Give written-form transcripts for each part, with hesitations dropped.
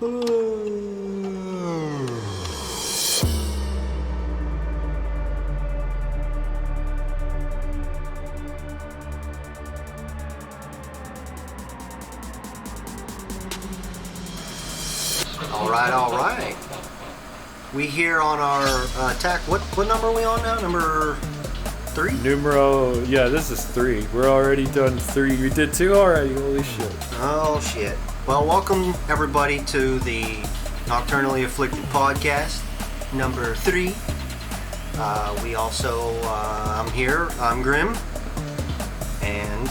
All right. We here on our attack. What number are we on now? Number 3? This is 3. We're already done 3. We did 2 already. Holy shit. Oh shit. Well, welcome everybody to the Nocturnally Afflicted podcast, number 3. We also, I'm here. I'm Grim, and.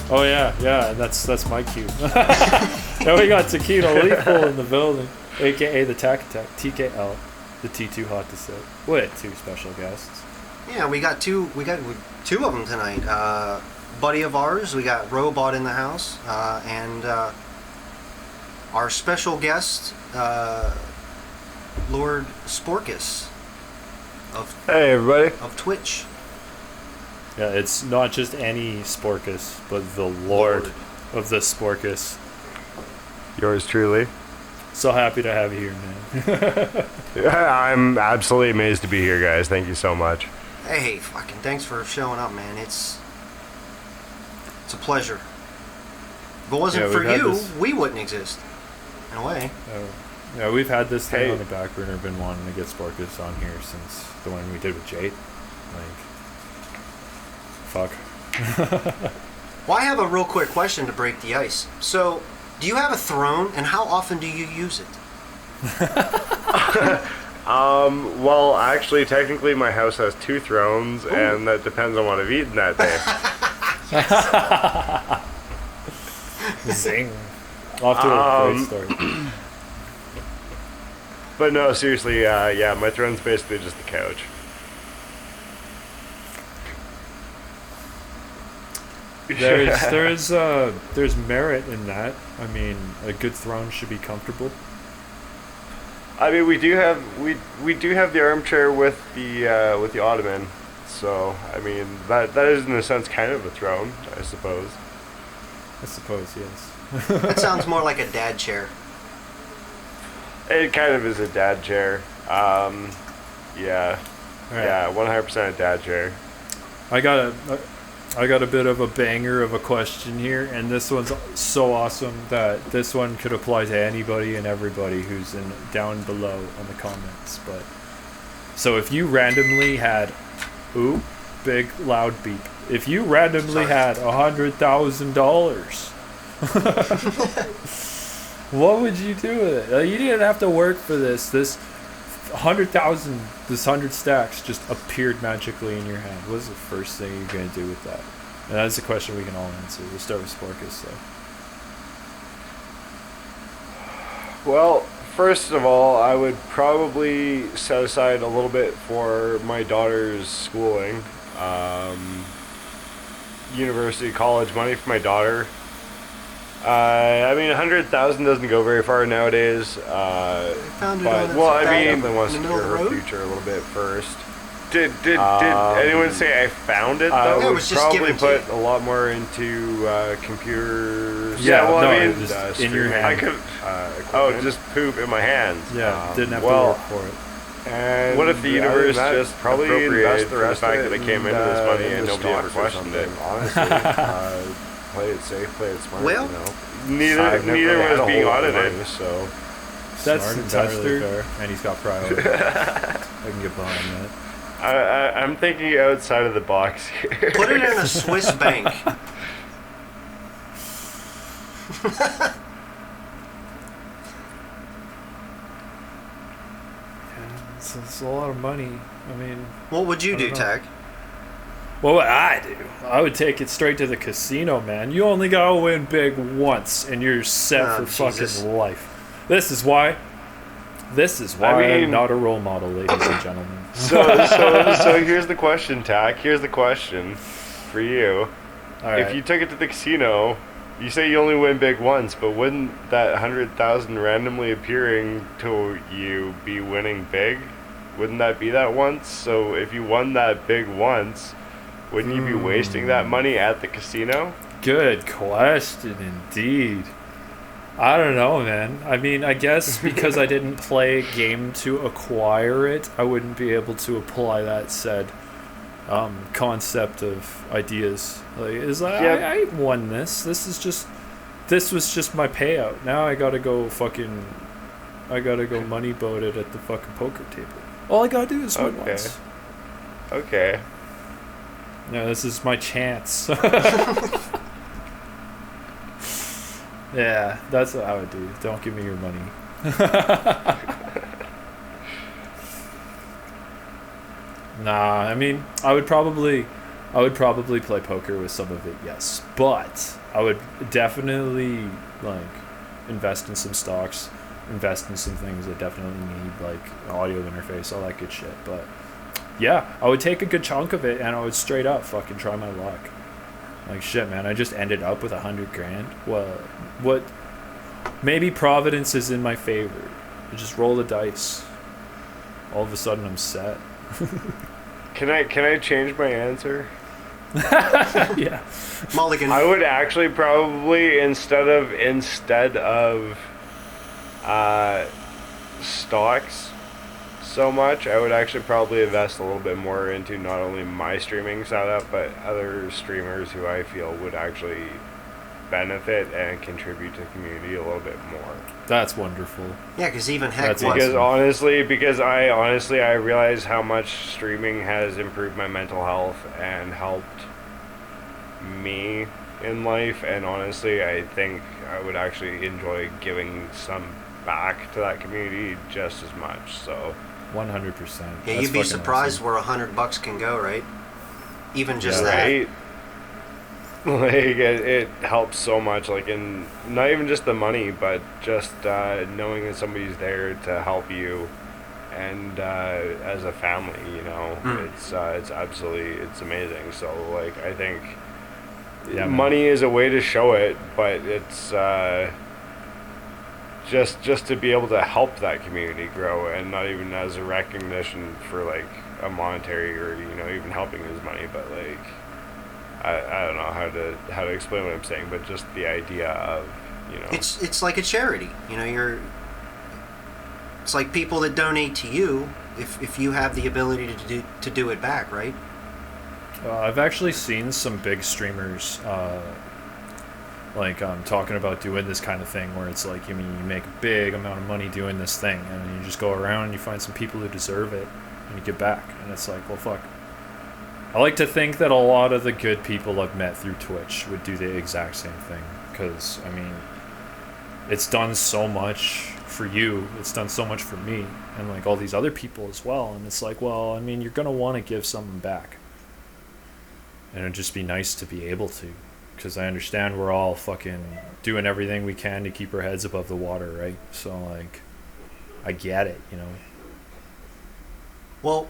Oh yeah, that's my cue. Now we got Taquito Lethal in the building, aka the Tac Attack, TKL, the T2 Hot to Sit, with 2 special guests. Yeah, we got two of them tonight. Buddy of ours, we got Robot in the house, and our special guest, Lord Sporkus Hey everybody. of Twitch. Yeah, it's not just any Sporkus, but the Lord of the Sporkus. Yours truly. So happy to have you here, man. Yeah, I'm absolutely amazed to be here, guys. Thank you so much. Hey, fucking thanks for showing up, man. It's a pleasure. If it wasn't for you, we wouldn't exist. In a way. Yeah, we've had this thing on the back burner, been wanting to get Sporkus on here since the one we did with Jade. Fuck. Well, I have a real quick question to break the ice. So, do you have a throne, and how often do you use it? Well, actually, technically, my house has 2 thrones, and that depends on what I've eaten that day. Zing. Off to a great start. But no, seriously, yeah, my throne's basically just the couch. There's merit in that. I mean, a good throne should be comfortable. I mean, we do have the armchair with the ottoman, so I mean that is in a sense kind of a throne, I suppose. I suppose, yes. That sounds more like a dad chair. It kind of is a dad chair. Yeah, Right. yeah, 100% a dad chair. I got a bit of a banger of a question here, and this one's so awesome that this one could apply to anybody and everybody who's down below on the comments. But so if you randomly had, big loud beep. If you randomly had $100,000, what would you do with it? You didn't have to work for this. This 100,000, this 100 stacks just appeared magically in your hand. What is the first thing you're gonna do with that? And that's a question we can all answer. We'll start with Sporkus, though. Well, first of all, I would probably set aside a little bit for my daughter's schooling. University, college money for my daughter. I mean, 100,000 doesn't go very far nowadays. But I mean, definitely wants to secure her future a little bit first. Did anyone say I found it though? I would was just probably put a lot more into computers. Yeah, well, no, I mean, just in your hand. I could. Just poop in my hands. Yeah, didn't have to work for it. And what if the universe just probably appropriated the fact that I came into this money and nobody ever questioned it? Honestly, play it safe, play it smart. Well, neither was being audited, so That's smart entirely fair, and he's got priority. I can get behind that. I'm thinking outside of the box here. Put it in a Swiss bank. It's a lot of money. I mean, what would you do, Tag? What would I do? I would take it straight to the casino, man. You only gotta win big once, and you're set for fucking life. This is why I'm not a role model, ladies and gentlemen. So here's the question, Tack. Here's the question for you. All right. If you took it to the casino, you say you only win big once, but wouldn't that 100,000 randomly appearing to you be winning big? Wouldn't that be that once? So if you won that big once, wouldn't you be wasting that money at the casino? Good question, indeed. I don't know, man. I mean, I guess because I didn't play a game to acquire it, I wouldn't be able to apply that said concept of ideas. Like, is like, Yep. I won this. This was just my payout. Now I gotta go money boat it at the fucking poker table. All I gotta do is win once. Okay. No, this is my chance. Yeah, that's what I would do. Don't give me your money. Nah, I mean, I would probably play poker with some of it, yes. But I would definitely like invest in some stocks, invest in some things that definitely need like audio interface, all that good shit. But yeah, I would take a good chunk of it and I would straight up fucking try my luck. Like shit, man, I just ended up with $100,000. Well, what? Maybe Providence is in my favor. I just roll the dice. All of a sudden, I'm set. Can I change my answer? Yeah. Mulligan. I would actually probably instead of stocks so much, I would actually probably invest a little bit more into not only my streaming setup, but other streamers who I feel would actually benefit and contribute to the community a little bit more. That's wonderful. Yeah, because even heck, That's Because awesome. because I realize how much streaming has improved my mental health and helped me in life, and honestly, I think I would actually enjoy giving some back to that community just as much. So 100%. yeah, That's you'd be fucking surprised awesome. where $100 can go, right? Even just Yeah, that. right. Like it helps so much, like in not even just the money, but just knowing that somebody's there to help you, and as a family, you know, it's absolutely, it's amazing. So like I think Yeah, man. money is a way to show it, but it's just to be able to help that community grow, and not even as a recognition for like a monetary or even helping his money, but like. I don't know how to explain what I'm saying, but just the idea of It's like a charity. It's like people that donate to you if you have the ability to do it back, right? I've actually seen some big streamers talking about doing this kind of thing where it's like, you make a big amount of money doing this thing, and then you just go around and you find some people who deserve it and you give back, and it's like, well, fuck. I like to think that a lot of the good people I've met through Twitch would do the exact same thing, because I mean, it's done so much for you, it's done so much for me, and like all these other people as well, and it's like, well, I mean, you're gonna want to give something back, and it'd just be nice to be able to, because I understand we're all fucking doing everything we can to keep our heads above the water, right? So like, I get it, Well,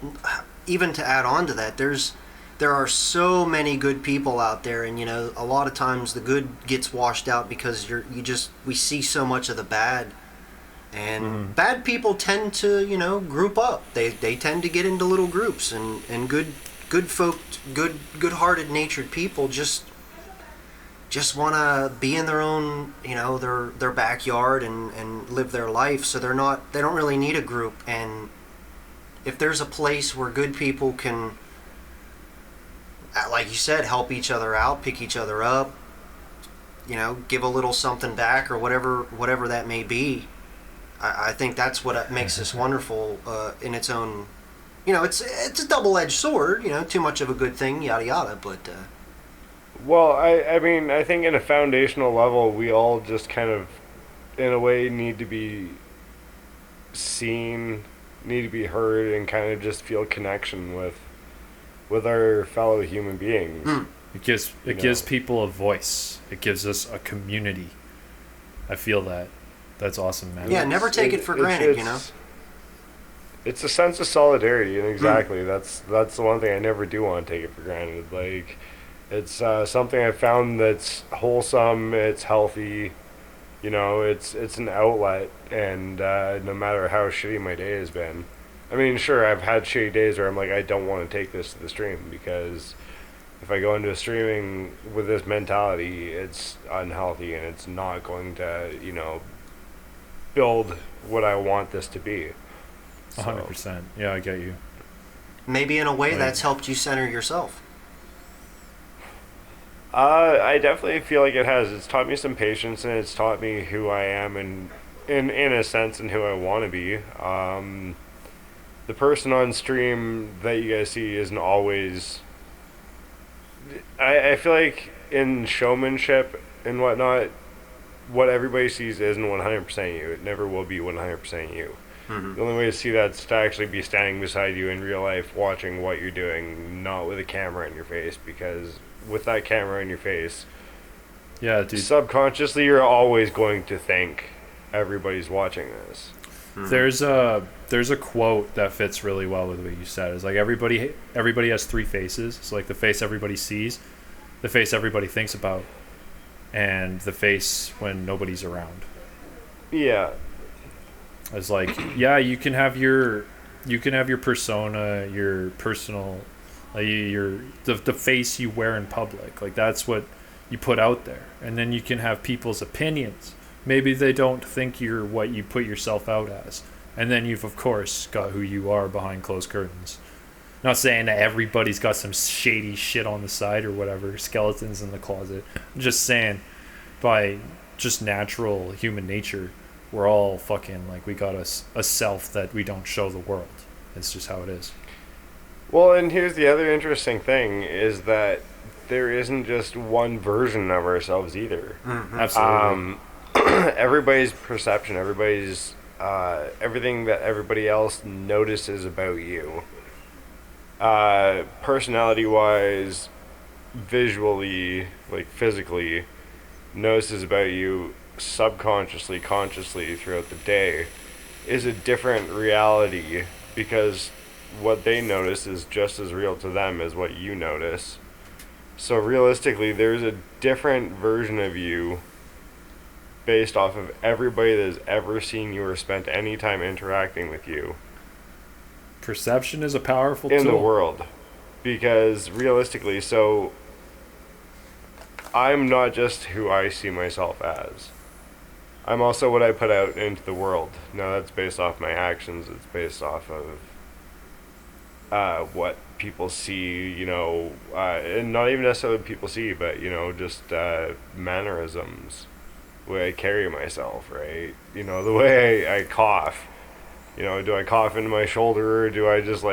even to add on to that, there are so many good people out there, and a lot of times the good gets washed out because we see so much of the bad, and bad people tend to group up. They tend to get into little groups, and good folk, good-hearted natured people just want to be in their own their backyard and live their life. So they don't really need a group. And if there's a place where good people can, like you said, help each other out, pick each other up, give a little something back, or whatever that may be, I think that's what makes this wonderful in its own. It's a double-edged sword. Too much of a good thing, yada yada. But well, I mean, I think in a foundational level, we all just kind of, in a way, need to be seen, need to be heard, and kind of just feel connection with our fellow human beings. It gives people a voice. It gives us a community. I feel that. That's awesome, man. yeah, never take it for granted. It's a sense of solidarity, and exactly that's the one thing I never do want to take it for granted. Like, it's something I found that's wholesome. It's healthy. It's an outlet, and no matter how shitty my day has been. I mean, sure, I've had shitty days where I'm like, I don't want to take this to the stream because if I go into streaming with this mentality, it's unhealthy and it's not going to, build what I want this to be. 100%. Yeah, I get you. Maybe in a way that's helped you center yourself. I definitely feel like it has. It's taught me some patience, and it's taught me who I am, and in a sense, and who I want to be. The person on stream that you guys see isn't always. I feel like in showmanship and whatnot, what everybody sees isn't 100% you. It never will be 100% you. Mm-hmm. The only way to see that is to actually be standing beside you in real life, watching what you're doing, not with a camera in your face, because with that camera in your face, yeah, dude, subconsciously you're always going to think everybody's watching this. Mm-hmm. There's a quote that fits really well with what you said. It's like everybody has three faces. It's like the face everybody sees, the face everybody thinks about, and the face when nobody's around. Yeah. It's like, yeah, you can have your persona, your personal, the face you wear in public. Like that's what you put out there, and then you can have people's opinions. Maybe they don't think you're what you put yourself out as, and then you've of course got who you are behind closed curtains. Not saying that everybody's got some shady shit on the side or whatever, skeletons in the closet. I'm just saying, by just natural human nature, we're all fucking like we got a self that we don't show the world. It's just how it is. Well, and here's the other interesting thing is that there isn't just one version of ourselves either. Mm-hmm. Absolutely. Everybody's perception, everybody's everything that everybody else notices about you, personality-wise, visually, like physically, notices about you subconsciously, consciously throughout the day, is a different reality because what they notice is just as real to them as what you notice. So realistically, there's a different version of you based off of everybody that has ever seen you or spent any time interacting with you. Perception is a powerful tool in the world. Because realistically, so I'm not just who I see myself as. I'm also what I put out into the world. Now that's based off my actions. It's based off of what people see, and not even necessarily what people see, but, just mannerisms. The way I carry myself, right? The way I cough. Do I cough into my shoulder or do I just,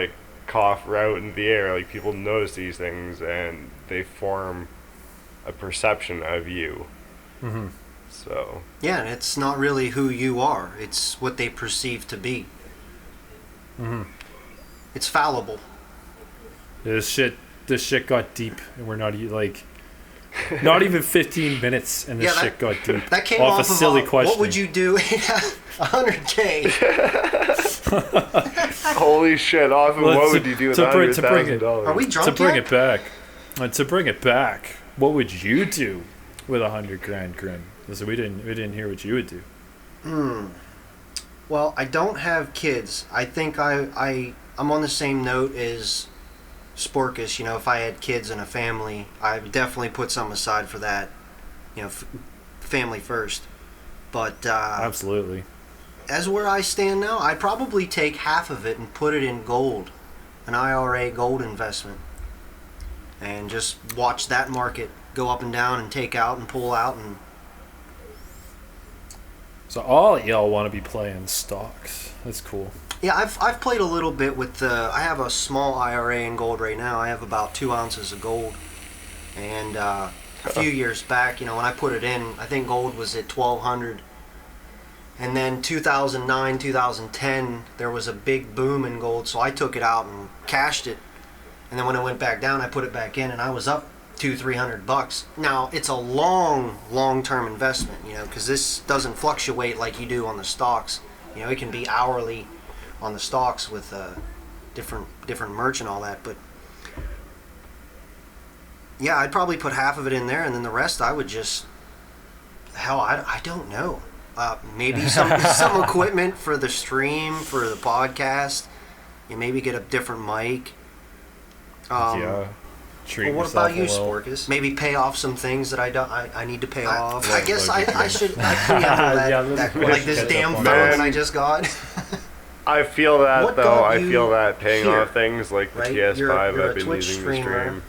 cough out in the air? Like, people notice these things and they form a perception of you. Mm-hmm. So. Yeah, and it's not really who you are. It's what they perceive to be. Mm-hmm. It's fallible. This shit got deep, and we're not not even 15 minutes, and this shit got deep. That came off a silly question. What would you do in 100K? Holy shit! Off of what would you do with $100,000? Are we drunk to bring yet? it back? What would you do with $100,000, Grin? So we didn't hear what you would do. Well, I don't have kids. I think I'm on the same note as Sporkus. If I had kids and a family, I would definitely put some aside for that. Family first. But absolutely. As where I stand now, I'd probably take half of it and put it in gold, an IRA gold investment, and just watch that market go up and down and take out and pull out. And so all y'all want to be playing stocks. That's cool. Yeah, I've played a little bit with I have a small IRA in gold right now. I have about 2 ounces of gold, and a few years back, when I put it in, I think gold was at 1,200. And then 2009, 2010, there was a big boom in gold, so I took it out and cashed it. And then when it went back down, I put it back in, and I was up $200-300. Now it's a long-term investment, because this doesn't fluctuate like you do on the stocks. It can be hourly on the stocks with different merch and all that. But yeah, I'd probably put half of it in there, and then the rest I would just I don't know. Maybe some equipment for the stream, for the podcast. Maybe get a different mic. treat what yourself about you, a little. Sporkus? Maybe pay off some things that I need to pay off. I guess I should preamble that like this damn phone I just got. I feel that What though. got I you feel that paying here, off things like the right? PS5 You're I've a been Twitch using streamer. to stream.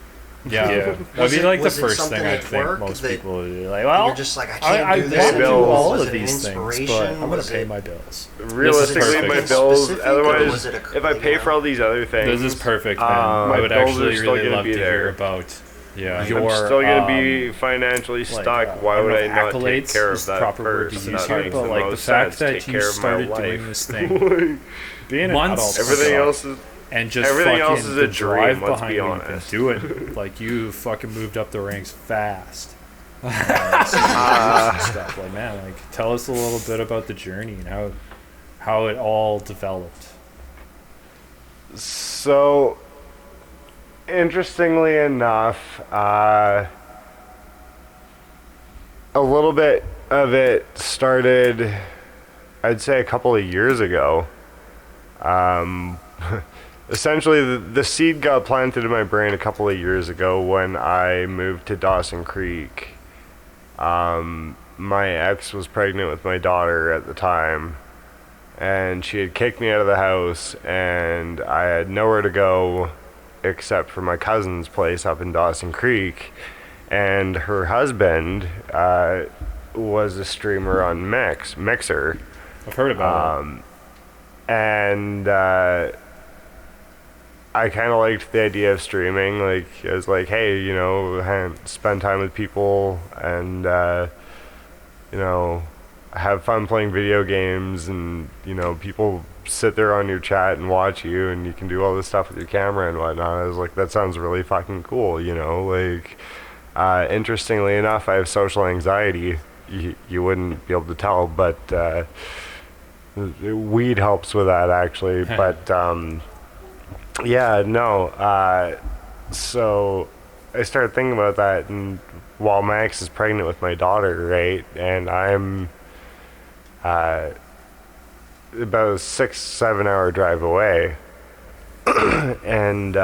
Yeah, that'd be like the first thing I think most people would do. Like, well, you're just like, I can't do I this want to do anymore. all Was of it an these things, inspiration? but I'm gonna Was pay it- my bills. Realistically, my perfect. bills. Specific, or Otherwise, was it a- if I pay for all these other things, This is perfect, man. my I would bills actually are still really gonna love be to there. hear about. Yeah, I'm your still gonna be financially like, stuck. Why don't would know I if not take accolades care is of the that proper word to first? use That here, makes but the like the most fact sense to that take you care of my started life. doing this thing, being an adult, Everything else is. and just everything fucking else is the a drive dream, let's behind be what you've been honest. doing. Like you fucking moved up the ranks fast. Stuff like, man, like tell us a little bit about the journey and how it all developed. So, interestingly enough, a little bit of it started, I'd say, a couple of years ago. Essentially, the seed got planted in my brain a couple of years ago when I moved to Dawson Creek. My ex was pregnant with my daughter at the time, and she had kicked me out of the house, and I had nowhere to go except for my cousin's place up in Dawson Creek, and her husband was a streamer on Mixer. I've heard about it. And I kind of liked the idea of streaming. Like, I was like, hey, you know, spend time with people and, you know, have fun playing video games, and, you know, people sit there on your chat and watch you, and you can do all this stuff with your camera and whatnot. I was like, that sounds really fucking cool, you know, like, interestingly enough, I have social anxiety. You wouldn't be able to tell, but, weed helps with that, actually. But, yeah, no, so I started thinking about that, and while my ex is pregnant with my daughter, right, and I'm, about a 6-7 hour drive away, and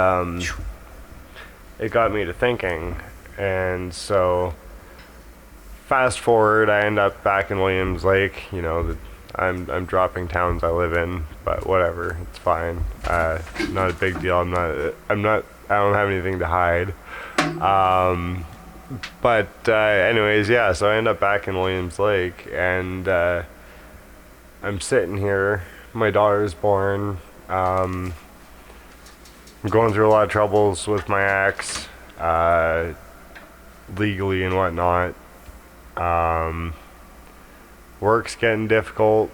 it got me to thinking. And so fast forward, I end up back in Williams Lake. You know, I'm dropping towns I live in, but whatever, it's fine. Not a big deal. I don't have anything to hide. But anyways, yeah, so I end up back in Williams Lake, and I'm sitting here. My daughter's born. I'm going through a lot of troubles with my ex, legally and whatnot. Work's getting difficult.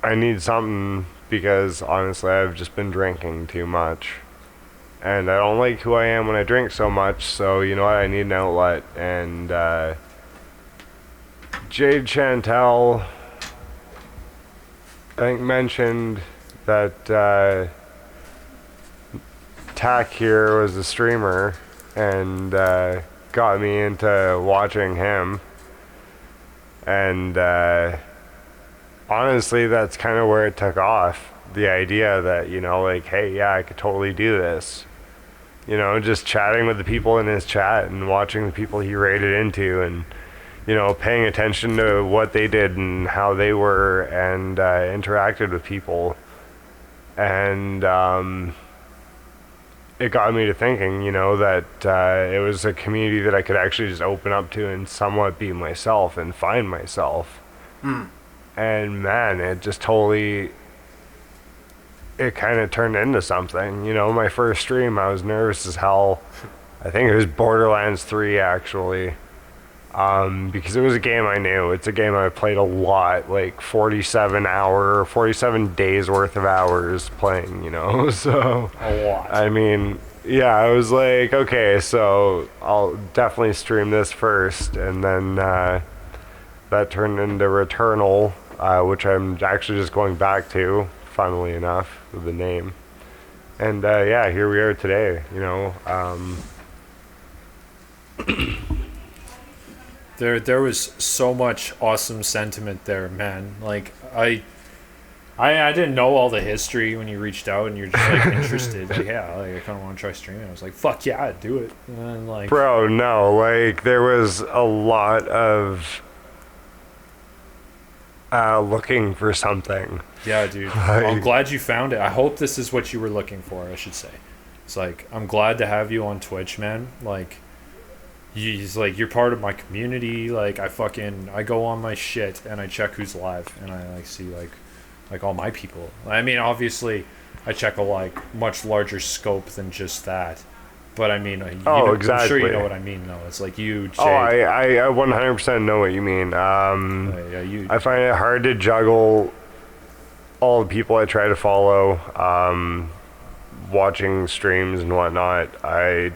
I need something because honestly I've just been drinking too much. And I don't like who I am when I drink so much, so you know what, I need an outlet. And Jade Chantel, I think, mentioned that Tack here was a streamer, and got me into watching him. And honestly, that's kind of where it took off. The idea that, you know, like, hey, yeah, I could totally do this. You know, just chatting with the people in his chat and watching the people he raided into, and, you know, paying attention to what they did and how they were, and interacted with people. And it got me to thinking, you know, that it was a community that I could actually just open up to and somewhat be myself and find myself. And man, it just totally, it kind of turned into something. You know, my first stream, I was nervous as hell. I think it was Borderlands 3, actually. Because it was a game I knew. It's a game I played a lot, like 47 days worth of hours playing, you know, so. A lot. I mean, yeah, I was like, okay, so I'll definitely stream this first, and then that turned into Returnal, which I'm actually just going back to, funnily enough, with the name. And yeah, here we are today, you know. There was so much awesome sentiment there, man. Like, I I didn't know all the history when you reached out and you're just like interested. Like, yeah, like I kind of want to try streaming. I was like, fuck yeah, do it. And then like, bro, no, like there was a lot of looking for something. Yeah, dude. Like, I'm glad you found it. I hope this is what you were looking for, I should say. It's like, I'm glad to have you on Twitch, man. Like, you're part of my community. Like, I go on my shit and I check who's live and I like see like all my people. I mean, obviously, I check a like much larger scope than just that. But I mean, exactly. I'm sure you know what I mean, though. It's like you, Jade. I 100% know what you mean. I find it hard to juggle all the people I try to follow, watching streams and whatnot. I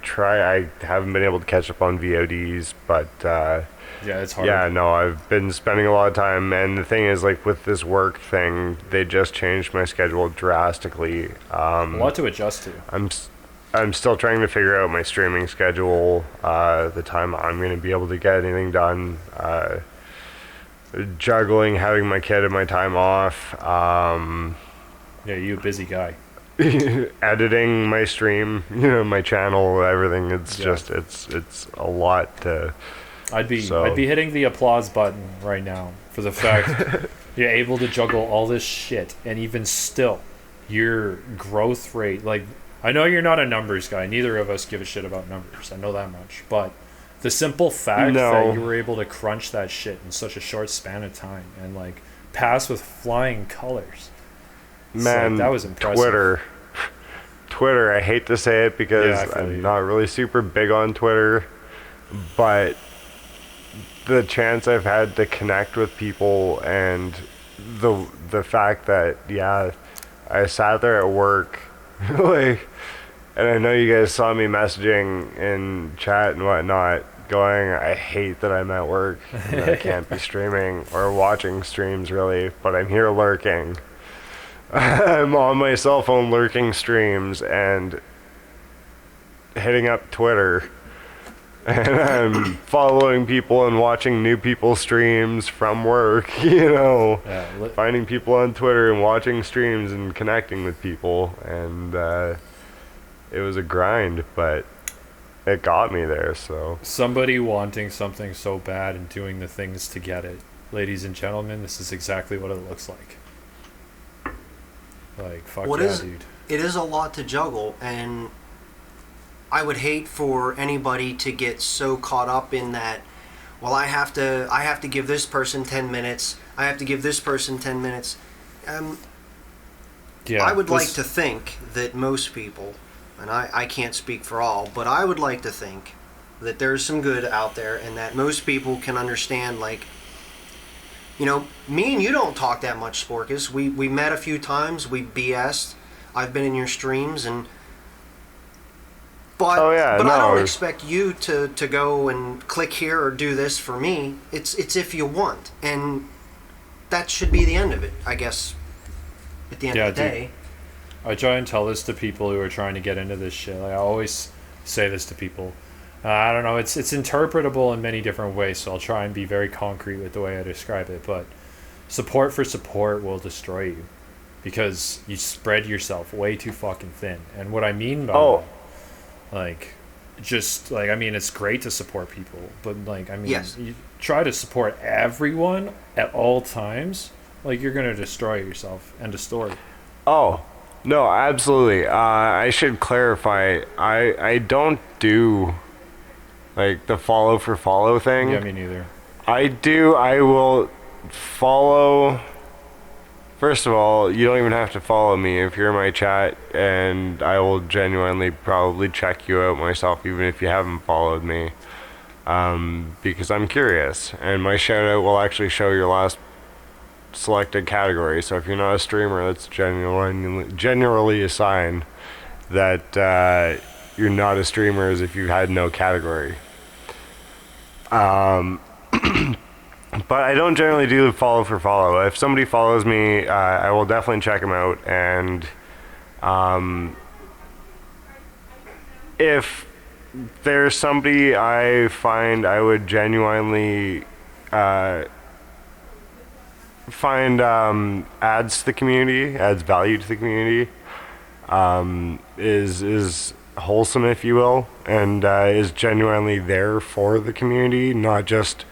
haven't been able to catch up on VODs, but yeah, it's hard. Yeah, no, I've been spending a lot of time, and the thing is, like, with this work thing, they just changed my schedule drastically. A lot to adjust to. I'm still trying to figure out my streaming schedule, the time I'm going to be able to get anything done, juggling having my kid and my time off. Yeah, you a busy guy. Editing my stream, my channel, everything. It's just it's a lot to. I'd be hitting the applause button right now for the fact you're able to juggle all this shit, and even still, your growth rate, like, I know you're not a numbers guy. Neither of us give a shit about numbers. I know that much. But the simple fact that you were able to crunch that shit in such a short span of time and like pass with flying colors, man, like, that was impressive. Twitter. I hate to say it because I'm not really super big on Twitter, but the chance I've had to connect with people and the fact that I sat there at work. Like, and I know you guys saw me messaging in chat and whatnot, going, I hate that I'm at work and that I can't be streaming or watching streams really, but I'm here lurking. I'm on my cell phone lurking streams and hitting up Twitter, and I'm following people and watching new people's streams from work, finding people on Twitter and watching streams and connecting with people, and it was a grind, but it got me there. So somebody wanting something so bad and doing the things to get it, ladies and gentlemen, this is exactly what it looks like. Like, fuck dude. It is a lot to juggle, and I would hate for anybody to get so caught up in that, well, I have to give this person 10 minutes, I have to give this person 10 minutes. I would like to think that most people, and I can't speak for all, but I would like to think that there's some good out there and that most people can understand, like, me and you don't talk that much, Sporkus. We met a few times, we BS'd, I've been in your streams, But I don't expect you to go and click here or do this for me. It's if you want, and that should be the end of it, I guess. At the end of the day, I try and tell this to people who are trying to get into this shit. Like, I always say this to people. I don't know. It's interpretable in many different ways, so I'll try and be very concrete with the way I describe it. But support for support will destroy you because you spread yourself way too fucking thin. And what I mean by that. Like, just, like, I mean, it's great to support people, but, like, I mean, you try to support everyone at all times, like, you're going to destroy yourself. End of story. Oh, no, absolutely. I should clarify, I don't do, like, the follow for follow thing. Yeah, me neither. I will follow. First of all, you don't even have to follow me if you're in my chat, and I will genuinely probably check you out myself, even if you haven't followed me, because I'm curious, and my shout out will actually show your last selected category. So if you're not a streamer, that's generally a sign that you're not a streamer, as if you had no category. But I don't generally do follow for follow. If somebody follows me, I will definitely check them out. And if there's somebody I find I would genuinely find adds to the community, adds value to the community, is wholesome, if you will, and is genuinely there for the community, not just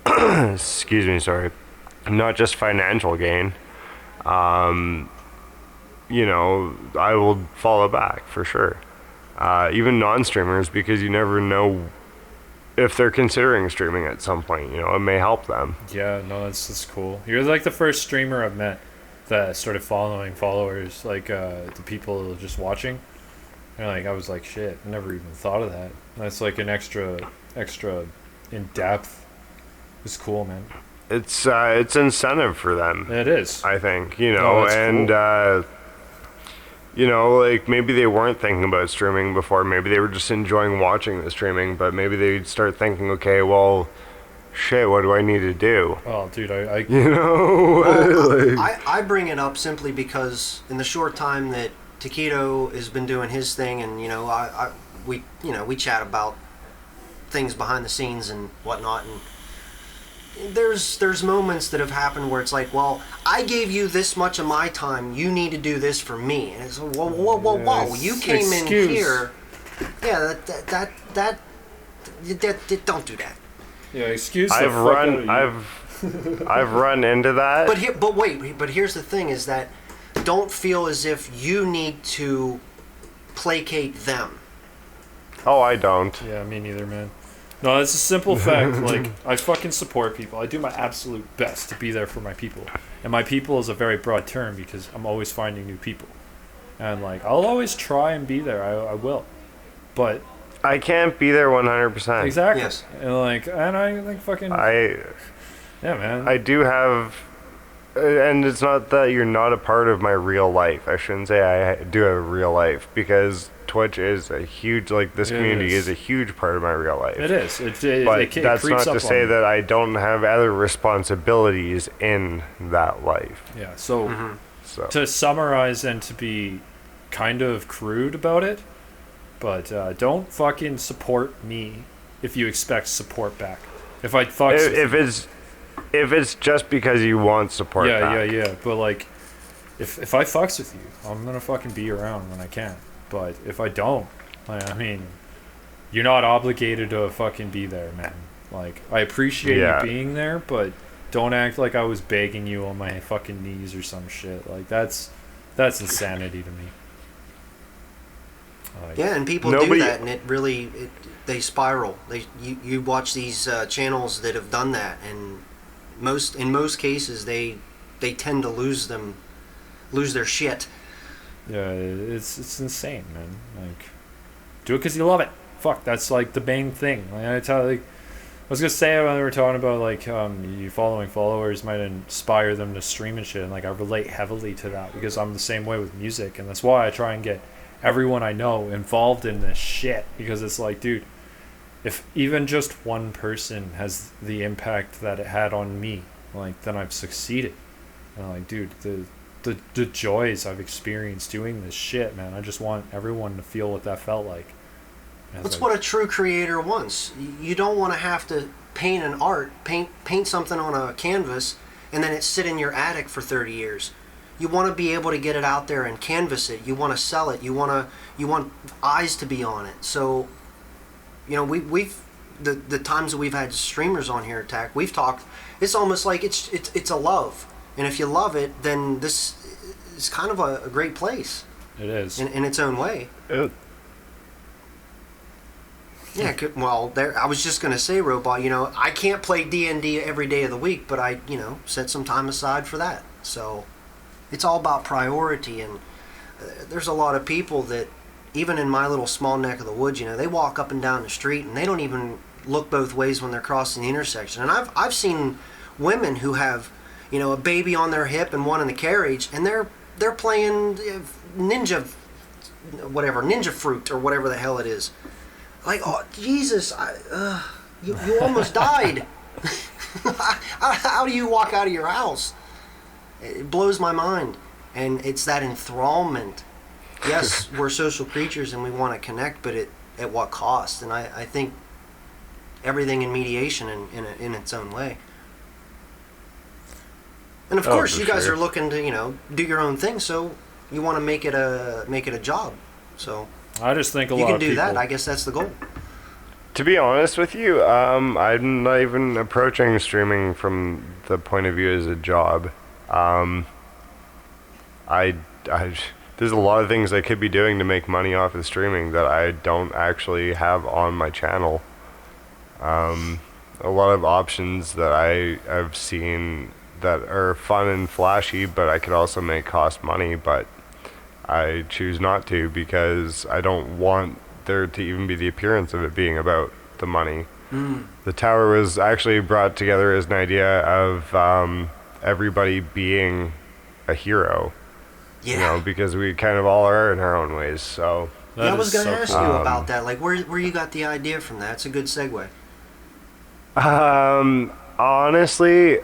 excuse me, sorry, not just financial gain. You know, I will follow back for sure. Even non-streamers, because you never know if they're considering streaming at some point. You know, it may help them. Yeah, no, that's cool. You're like the first streamer I've met that started following followers, like the people just watching. And like I was like, shit, I never even thought of that. That's like an extra in depth. It's cool, man. It's incentive for them. It is. I think, you know, and cool. You know, like maybe they weren't thinking about streaming before. Maybe they were just enjoying watching the streaming, but maybe they'd start thinking, okay, well, shit, what do I need to do? Oh, dude, I you know, well, I bring it up simply because in the short time that Taquito has been doing his thing, and you know, we chat about things behind the scenes and whatnot, and there's moments that have happened where it's like, well, I gave you this much of my time, you need to do this for me, and it's whoa, you came in here, yeah, that don't do that. Yeah, excuse. I've run into that. But here's the thing: is that don't feel as if you need to placate them. Oh, I don't. Yeah, me neither, man. No, it's a simple fact. Like, I fucking support people. I do my absolute best to be there for my people. And my people is a very broad term because I'm always finding new people. And, like, I'll always try and be there. I will. But I can't be there 100%. exactly. Yes. And I like fucking... yeah, man. I do have... And it's not that you're not a part of my real life. I shouldn't say I do have a real life, because Twitch is a huge, like, this community is a huge part of my real life. It is. But that's not to say that I don't have other responsibilities in that life. Yeah, so to summarize and to be kind of crude about it, but don't fucking support me if you expect support back. If it's just because you want support back. Yeah. But, like, if I fucks with you, I'm gonna fucking be around when I can. But if I don't, I mean, you're not obligated to fucking be there, man. Like, I appreciate you being there, but don't act like I was begging you on my fucking knees or some shit. Like, that's insanity to me. Yeah, and people do that, and they spiral. You watch these channels that have done that, and in most cases they tend to lose their shit. Yeah, it's insane, man. Like, do it because you love it. Fuck, that's like the main thing. Like, I was gonna say when we were talking about, like, you following followers might inspire them to stream and shit, and like I relate heavily to that because I'm the same way with music, and that's why I try and get everyone I know involved in this shit, because it's like, dude, if even just one person has the impact that it had on me, like, then I've succeeded. And I'm like, dude, the joys I've experienced doing this shit, man, I just want everyone to feel what that felt like. That's what a true creator wants. You don't want to have to paint something on a canvas and then it sit in your attic for 30 years. You want to be able to get it out there and canvas it. You want to sell it. You want eyes to be on it. So, you know, we've the times that we've had streamers on here, Tack, we've talked. It's almost like it's a love. And if you love it, then this is kind of a great place. It is. In its own way. Yeah, well, I was just going to say, Robot, you know, I can't play D&D every day of the week, but I, you know, set some time aside for that. So it's all about priority, and there's a lot of people that, even in my little small neck of the woods, you know, they walk up and down the street, and they don't even look both ways when they're crossing the intersection. And I've seen women who have, you know, a baby on their hip and one in the carriage, and they're playing ninja fruit or whatever the hell it is. Like, oh Jesus, you almost died. How do you walk out of your house? It blows my mind, and it's that enthrallment. Yes, we're social creatures and we want to connect, but at what cost? And I think everything in mediation in its own way. And of course, you guys are looking to, do your own thing, so you want to make it a job. So I just think you can do that. I guess that's the goal. To be honest with you, I'm not even approaching streaming from the point of view as a job. There's a lot of things I could be doing to make money off of streaming that I don't actually have on my channel. A lot of options that I've seen that are fun and flashy, but I could also make cost money, but I choose not to because I don't want there to even be the appearance of it being about the money. The tower was actually brought together as an idea of everybody being a hero. Yeah. Because we kind of all are in our own ways. So I was going to ask you about that. Like, where you got the idea from that? It's a good segue. Honestly,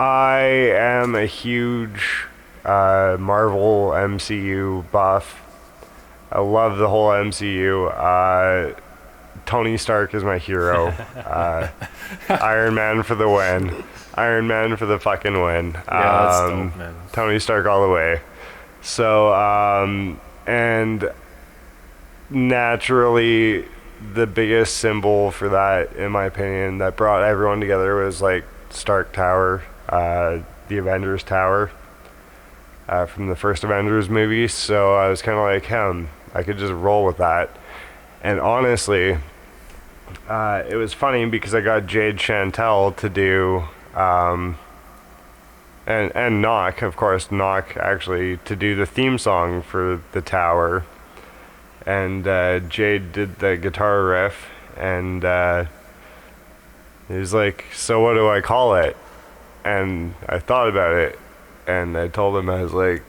I am a huge Marvel MCU buff. I love the whole MCU. Tony Stark is my hero. Iron Man for the win. Iron Man for the fucking win. Yeah, that's dope, man. Tony Stark all the way. So, and naturally, the biggest symbol for that, in my opinion, that brought everyone together was like Stark Tower, the Avengers Tower, from the first Avengers movie. So I was kind of like, I could just roll with that. And honestly, it was funny because I got Jade Chantel to do, and Knock, of course, Knock actually to do the theme song for the tower. And Jade did the guitar riff, and he was like, so what do I call it? And I thought about it, and I told him, I was like,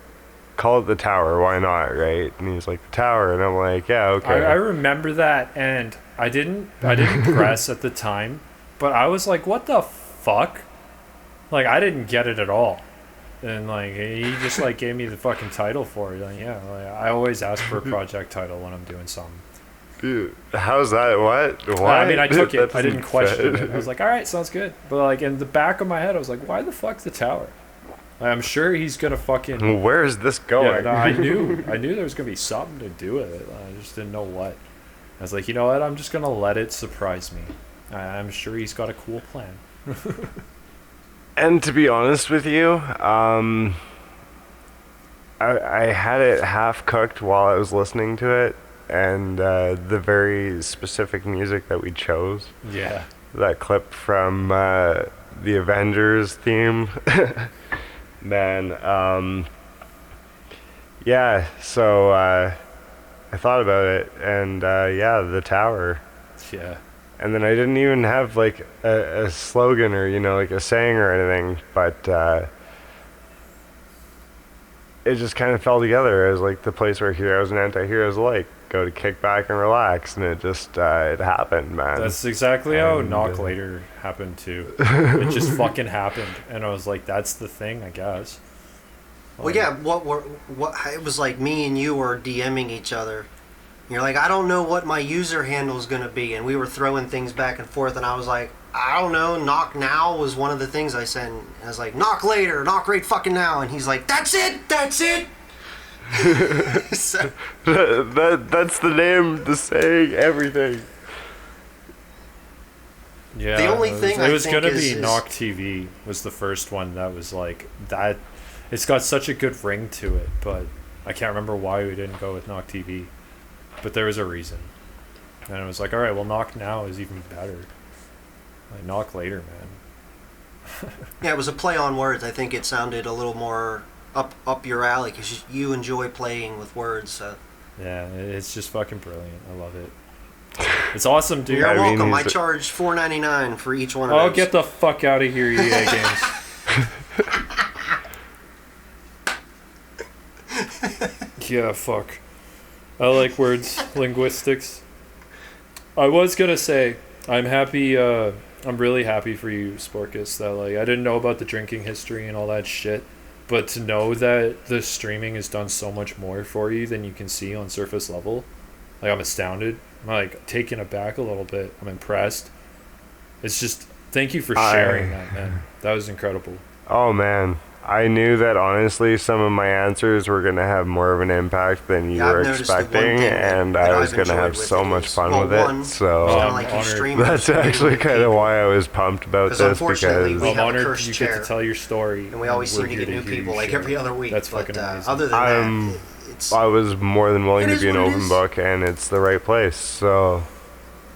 call it the tower, why not, right? And he was like, the tower, and I'm like, yeah, okay. I remember that, and I didn't press at the time, but I was like, what the fuck? Like, I didn't get it at all. And like, he just like gave me the fucking title for it. Like, yeah, like, I always ask for a project title when I'm doing something. Dude, how's that? What? Why? I mean, I took it. I didn't question it. I was like, all right, sounds good. But like in the back of my head, I was like, why the fuck's the tower? Like, I'm sure he's gonna fucking. Where is this going? Yeah, no, I knew there was gonna be something to do with it. I just didn't know what. I was like, you know what? I'm just gonna let it surprise me. I'm sure he's got a cool plan. And to be honest with you, I had it half cooked while I was listening to it, and the very specific music that we chose. Yeah. That clip from the Avengers theme. Man, yeah, so I thought about it, and yeah, the tower. Yeah. And then I didn't even have like a slogan or like a saying or anything, but it just kind of fell together as like the place where heroes and anti-heroes like go to kick back and relax, and it just it happened, man. That's exactly how Knock Later happened too. It just fucking happened, and I was like, that's the thing, I guess. Well, yeah, what it was like me and you were DMing each other. You're like, I don't know what my user handle is going to be, and we were throwing things back and forth, and I was like, I don't know, knock now was one of the things I sent. And I was like, knock later, knock right fucking now, and he's like, that's it. So, that's the name, the saying, everything. Yeah, the only thing it was gonna be Knock TV was the first one that was like that. It's got such a good ring to it, but I can't remember why we didn't go with Knock TV. But there was a reason, and it was like, all right, well, Knock Now is even better. Like, Knock Later, man. Yeah, it was a play on words. I think it sounded a little more up your alley because you enjoy playing with words. So. Yeah, it's just fucking brilliant. I love it. It's awesome, dude. You're welcome. I charge $4.99 for each one of those. Oh, get the fuck out of here, EA Games. Yeah, fuck. I like words, linguistics. I was gonna say, I'm happy, I'm really happy for you, Sporkus, that like, I didn't know about the drinking history and all that shit, but to know that the streaming has done so much more for you than you can see on surface level, like, I'm astounded. I'm like taken aback a little bit. I'm impressed. It's just, thank you for sharing that, man. That was incredible. Oh man, I knew that honestly some of my answers were going to have more of an impact than you were expecting, and I was going to have so much fun with it. So that's actually kind of why I was pumped about this, because I'm honored you get to tell your story. And we always seem to get new people like every other week. That's fucking amazing. Other than that, I was more than willing to be an open book, and it's the right place. So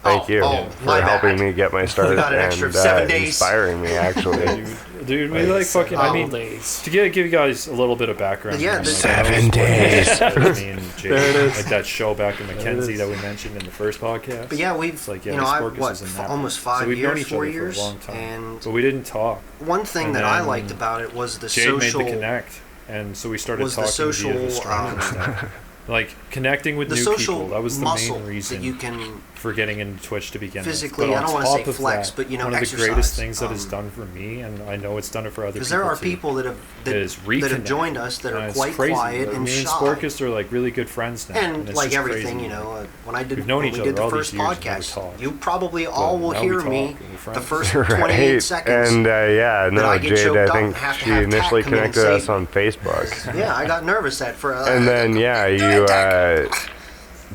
thank you for helping me get my start and inspiring me, actually. Dude, we like fucking. I mean, to give you guys a little bit of background. Yeah, 7 days. Me and Jay, like that show back in Mackenzie that we mentioned in the first podcast. But yeah, we've like, almost 5 years, known each 4 other years, for a long time, and but we didn't talk. One thing that I liked about it was the Jade social. made the connect, and so we started talking social, via the strangers. Like connecting with new people. That was the main reason that you can for getting into Twitch to begin physically, with. But I don't want to say flex, that, but one of the greatest things that it's done for me, and I know it's done it for other people. Because there are people that have joined us that are quite quiet and me shy. Me and Sporkus are like really good friends now, and like everything, you know, when we did the first podcast, you probably all will hear me the first 28 seconds. And Jade, I think she initially connected us on Facebook. Yeah, I got nervous at first. And then you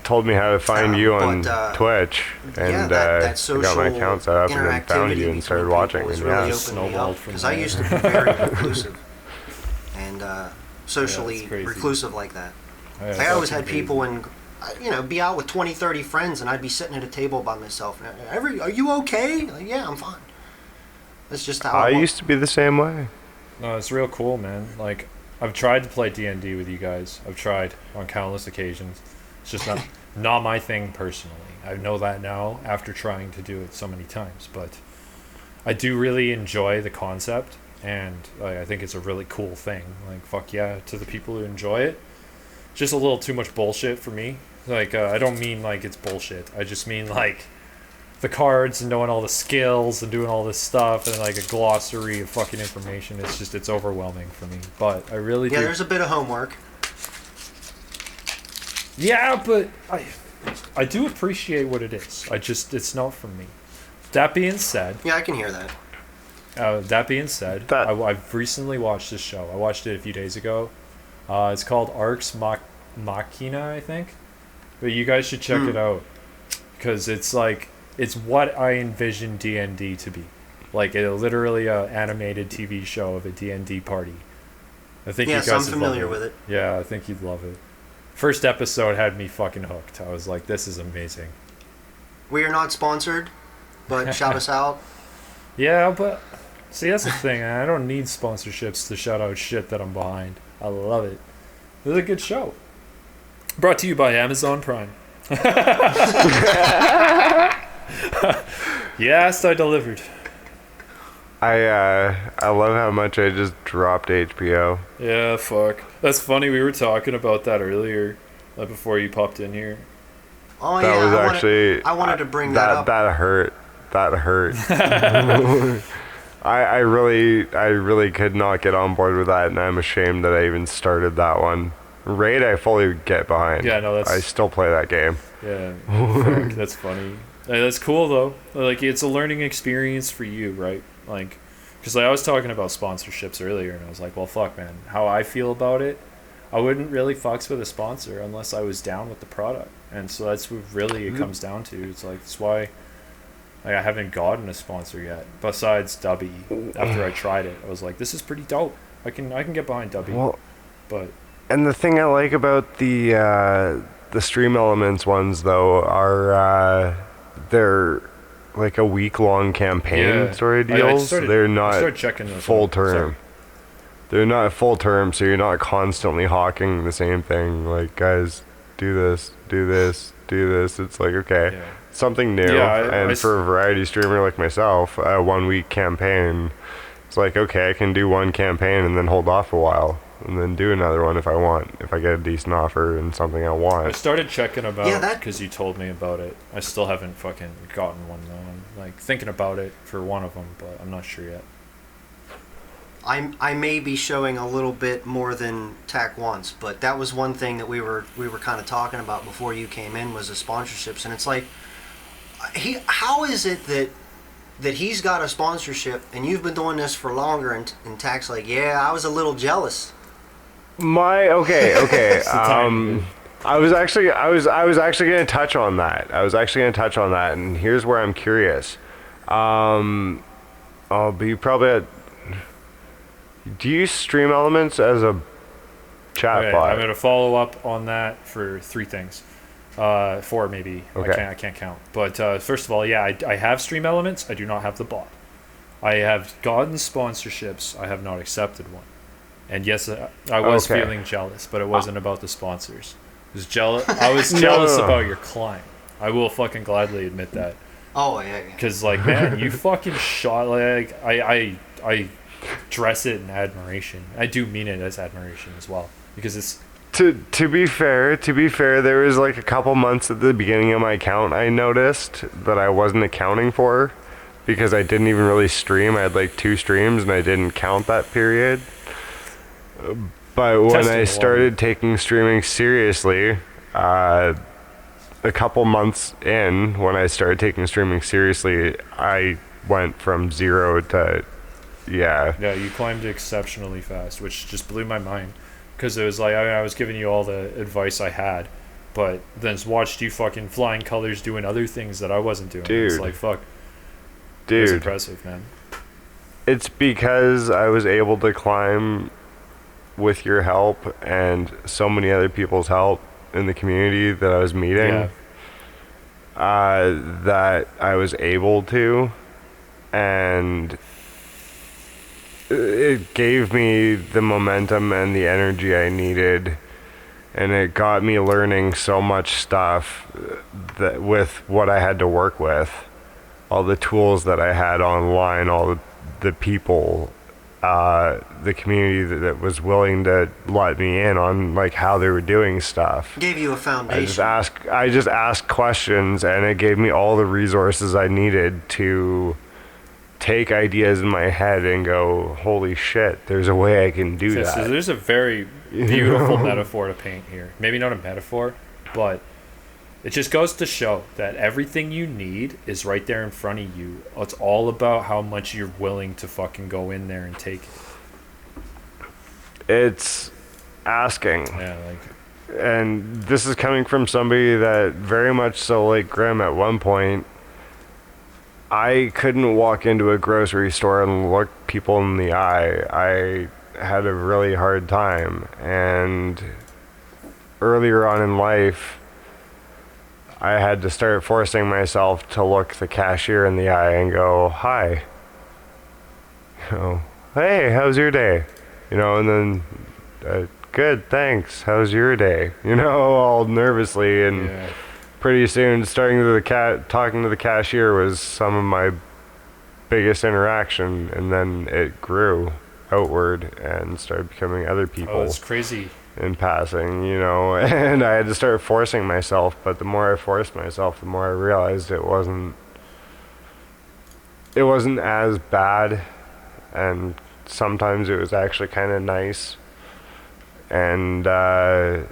told me how to find you on Twitch, and I got my account set up and then found you and started watching. And really snowballed from because I used to be very reclusive and socially reclusive like that. I always had people be out with 20, 30 friends, and I'd be sitting at a table by myself. And are you okay? Like, yeah, I'm fine. That's just how I used to be the same way. No, it's real cool, man. Like, I've tried to play D&D with you guys. I've tried on countless occasions. It's just not my thing personally. I know that now after trying to do it so many times. But I do really enjoy the concept, and I think it's a really cool thing. Like, fuck yeah, to the people who enjoy it. Just a little too much bullshit for me. Like, I don't mean like it's bullshit. I just mean like the cards and knowing all the skills and doing all this stuff and like a glossary of fucking information. It's overwhelming for me. But I really do. Yeah, there's a bit of homework. Yeah, but I do appreciate what it is. It's not for me. That being said... Yeah, I can hear that. That being said, I've recently watched this show. I watched it a few days ago. It's called Arx Machina, I think. But you guys should check it out. Because it's like... It's what I envision D&D to be. Like, literally an animated TV show of a D&D party. I think you guys I'm familiar with it. Yeah, I think you'd love it. First episode had me fucking hooked. I was like, this is amazing. We are not sponsored, but shout us out. Yeah, but see, that's the thing. I don't need sponsorships to shout out shit that I'm behind. I love it. It's a good show. Brought to you by Amazon Prime. Yes, I delivered. I love how much I just dropped HBO. Yeah, fuck. That's funny. We were talking about that earlier, before you popped in here. Oh that yeah, was I wanted to bring that up. That hurt. That hurt. I really could not get on board with that, and I'm ashamed that I even started that one. Raid, I fully get behind. Yeah, no, I still play that game. Yeah, fuck, that's funny. That's cool though. Like, it's a learning experience for you, right? Like, because I was talking about sponsorships earlier, and I was like, well, fuck, man. How I feel about it, I wouldn't really fucks with a sponsor unless I was down with the product. And so that's what really it comes down to. It's like, that's why I haven't gotten a sponsor yet. Besides Dubby, after I tried it, I was like, this is pretty dope. I can get behind Dubby. Well, but and the thing I like about the Stream Elements ones though are they're like a week-long campaign sort of deals. They're not full term. They're not full term, so you're not constantly hawking the same thing. Like, guys, do this, do this, do this. It's like, okay, something new. And for a variety streamer like myself, a 1 week campaign, it's like, okay, I can do one campaign and then hold off a while. And then do another one if I want, if I get a decent offer and something I want. I started checking about because you told me about it. I still haven't fucking gotten one though. I'm like thinking about it for one of them, but I'm not sure yet. I may be showing a little bit more than TAC once, but that was one thing that we were kind of talking about before you came in was the sponsorships, and it's like, how is it that that he's got a sponsorship and you've been doing this for longer, and Tack's like, yeah, I was a little jealous. Okay. I was actually going to touch on that. And here's where I'm curious. I'll be probably do you stream Elements as a chat bot? I'm going to follow up on that for 3 things. 4 maybe. Okay. I can't count. But first of all, yeah, I have Stream Elements. I do not have the bot. I have gotten sponsorships. I have not accepted one. And yes, I was feeling jealous, but it wasn't about the sponsors. I was jealous. I was jealous about your climb. I will fucking gladly admit that. Oh yeah. Because like, man, you fucking shot. Like I dress it in admiration. I do mean it as admiration as well, because it's. To be fair, there was like a couple months at the beginning of my account I noticed that I wasn't accounting for, because I didn't even really stream. I had like 2 streams and I didn't count that period. But when I started taking streaming seriously, a couple months in, when I started taking streaming seriously, I went from 0 to, yeah. Yeah, you climbed exceptionally fast, which just blew my mind. Because it was like, I was giving you all the advice I had, but then watched you fucking flying colors doing other things that I wasn't doing. Dude. It's like, fuck. Dude. It's impressive, man. It's because I was able to climb with your help and so many other people's help in the community that I was meeting, that I was able to, and it gave me the momentum and the energy I needed, and it got me learning so much stuff that with what I had to work with, all the tools that I had online, all the people, the community that was willing to let me in on like how they were doing stuff. Gave you a foundation. I just asked questions, and it gave me all the resources I needed to take ideas in my head and go, holy shit, there's a way I can do that. So there's a very beautiful metaphor to paint here. Maybe not a metaphor, but it just goes to show that everything you need is right there in front of you. It's all about how much you're willing to fucking go in there and take it. It's asking. Yeah, and this is coming from somebody that very much so like Grim at one point, I couldn't walk into a grocery store and look people in the eye. I had a really hard time. And earlier on in life, I had to start forcing myself to look the cashier in the eye and go, hi. You know, hey, how's your day? You know, and then, good, thanks. How's your day? You know, all nervously, and pretty soon talking to the cashier was some of my biggest interaction, and then it grew outward and started becoming other people. Oh, it's crazy. In passing, you know, and I had to start forcing myself, but the more I forced myself, the more I realized it wasn't as bad, and sometimes it was actually kind of nice, and I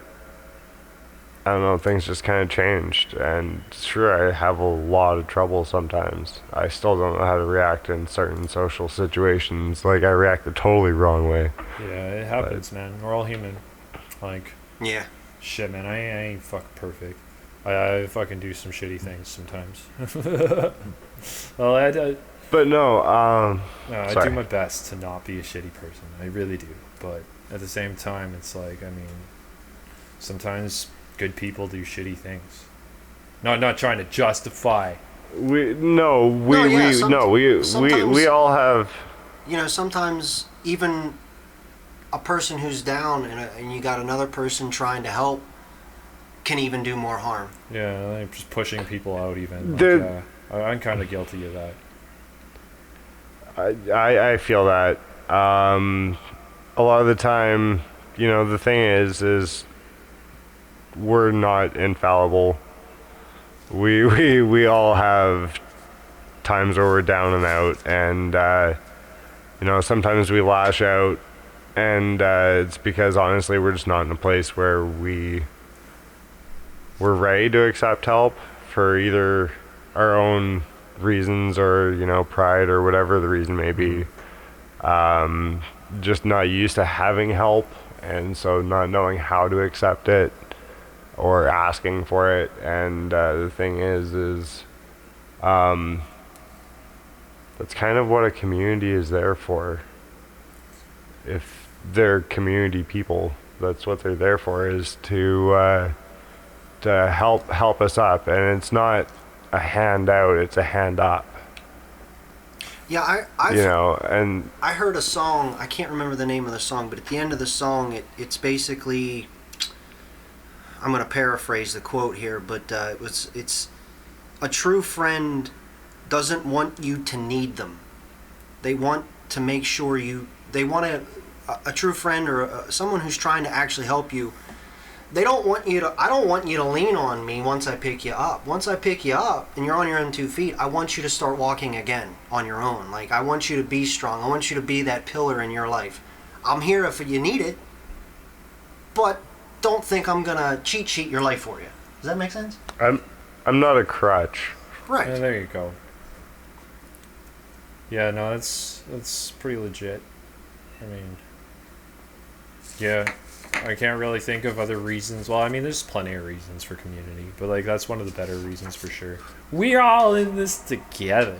don't know, things just kind of changed, and sure, I have a lot of trouble sometimes. I still don't know how to react in certain social situations. Like, I react the totally wrong way. Yeah, it happens, man. We're all human. Like, yeah. Shit, man, I ain't fucking perfect. I fucking do some shitty things sometimes. Well, but no, I do my best to not be a shitty person. I really do. But at the same time, it's like, I mean, sometimes good people do shitty things. No, not trying to justify. We all have. You know, sometimes even a person who's down and you got another person trying to help can even do more harm. Yeah, like just pushing people out even. Like, I'm kind of guilty of that. I feel that. A lot of the time, you know, the thing is we're not infallible. We all have times where we're down and out, and you know, sometimes we lash out, and it's because honestly we're just not in a place where we're ready to accept help for either our own reasons, or pride, or whatever the reason may be, just not used to having help, and so not knowing how to accept it or asking for it. And the thing is that's kind of what a community is there for. If they're community people, that's what they're there for, is to help us up. And it's not a handout, it's a hand up. Yeah, I heard a song. I can't remember the name of the song, but at the end of the song, it's basically, I'm going to paraphrase the quote here, but it's a true friend doesn't want you to need them. They want to make sure a true friend, or someone who's trying to actually help you, I don't want you to lean on me once I pick you up. Once I pick you up and you're on your own 2 feet, I want you to start walking again on your own. Like, I want you to be strong. I want you to be that pillar in your life. I'm here if you need it, but don't think I'm gonna cheat sheet your life for you. Does that make sense? I'm not a crutch. Right. Yeah, there you go. Yeah, no, that's pretty legit. I mean, yeah, I can't really think of other reasons. Well, I mean, there's plenty of reasons for community, but like that's one of the better reasons for sure. We're all in this together.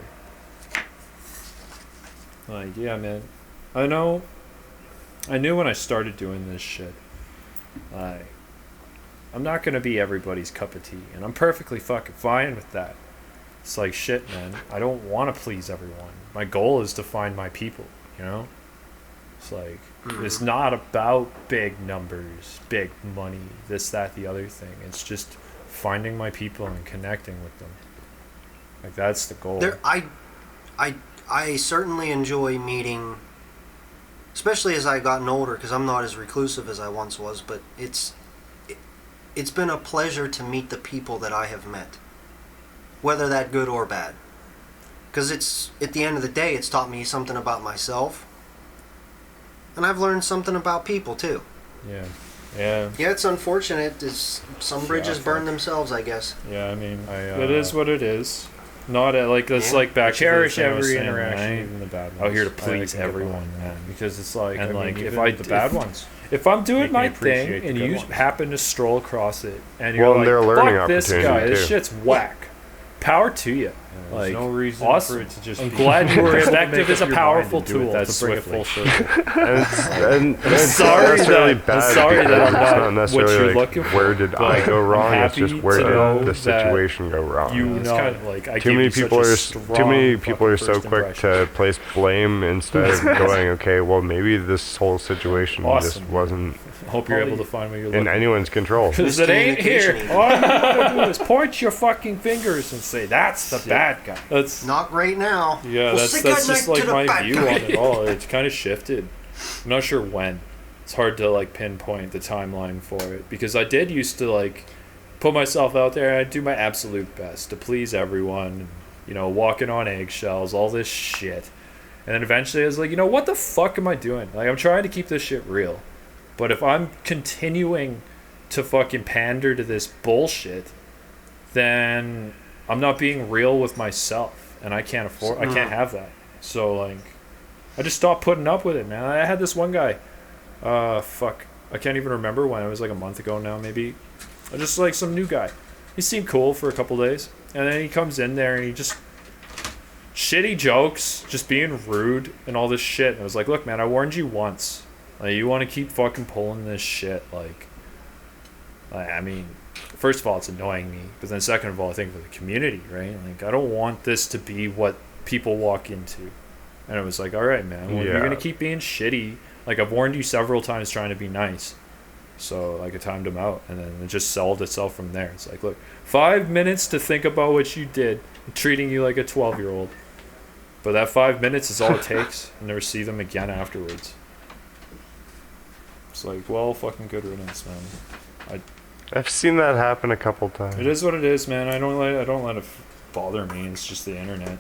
Like, yeah, man. I knew when I started doing this shit, like, I'm not gonna be everybody's cup of tea, and I'm perfectly fucking fine with that. It's like, shit, man, I don't want to please everyone. My goal is to find my people, It's like, it's not about big numbers, big money, this, that, the other thing. It's just finding my people and connecting with them. Like, that's the goal. I certainly enjoy meeting, especially as I've gotten older, because I'm not as reclusive as I once was, but it's been a pleasure to meet the people that I have met, whether that good or bad. Because it's, at the end of the day, it's taught me something about myself, and I've learned something about people too. Yeah. Yeah, it's unfortunate. Some bridges burn themselves, I guess. Yeah, I mean, it is what it is. Not like this, like back. Cherish to every saying, interaction, even the bad ones. Out here to please everyone, man. Because it's like, and I mean, like, if I'm doing my thing and you happen to stroll across it, and you're like, they're a learning fuck this guy, too. This shit's whack. Power to you. Like, no reason awesome. for it to just I'm glad you were perspective is a powerful tool to bring it full circle. and I'm sorry that I'm not not what you're looking for. Where did I go wrong? It's just where did the situation go wrong. It's kind of like, too many people are so quick to place blame instead of going, okay, well, maybe this whole situation just wasn't. I hope you're able to find what you're looking in anyone's control. Because it ain't here. All you gotta do is point your fucking fingers and say, that's the bad guy. That's not right now. Yeah, that's just like my view on it all. It's kind of shifted. I'm not sure when. It's hard to like pinpoint the timeline for it, because I did used to like put myself out there and I'd do my absolute best to please everyone, walking on eggshells, all this shit. And then eventually I was like, what the fuck am I doing? Like, I'm trying to keep this shit real. But if I'm continuing to fucking pander to this bullshit, then I'm not being real with myself, and I can't have that. So like, I just stopped putting up with it, man. I had this one guy, I can't even remember when. It was like a month ago now, maybe. Just like some new guy. He seemed cool for a couple days, and then he comes in there and he just shitty jokes, just being rude and all this shit. And I was like, look, man, I warned you once. Like, you want to keep fucking pulling this shit, I mean, first of all, it's annoying me, but then second of all, I think for the community, right? Like, I don't want this to be what people walk into. And it was like, all right, man, well, you're going to keep being shitty. Like, I've warned you several times trying to be nice. So, like, I timed him out, and then it just solved itself from there. It's like, look, 5 minutes to think about what you did, treating you like a 12-year-old. But that 5 minutes is all it takes. I'll never see them again afterwards. It's like, well, fucking good riddance, man. I've seen that happen a couple times. It is what it is, man. I don't let it bother me. It's just the internet.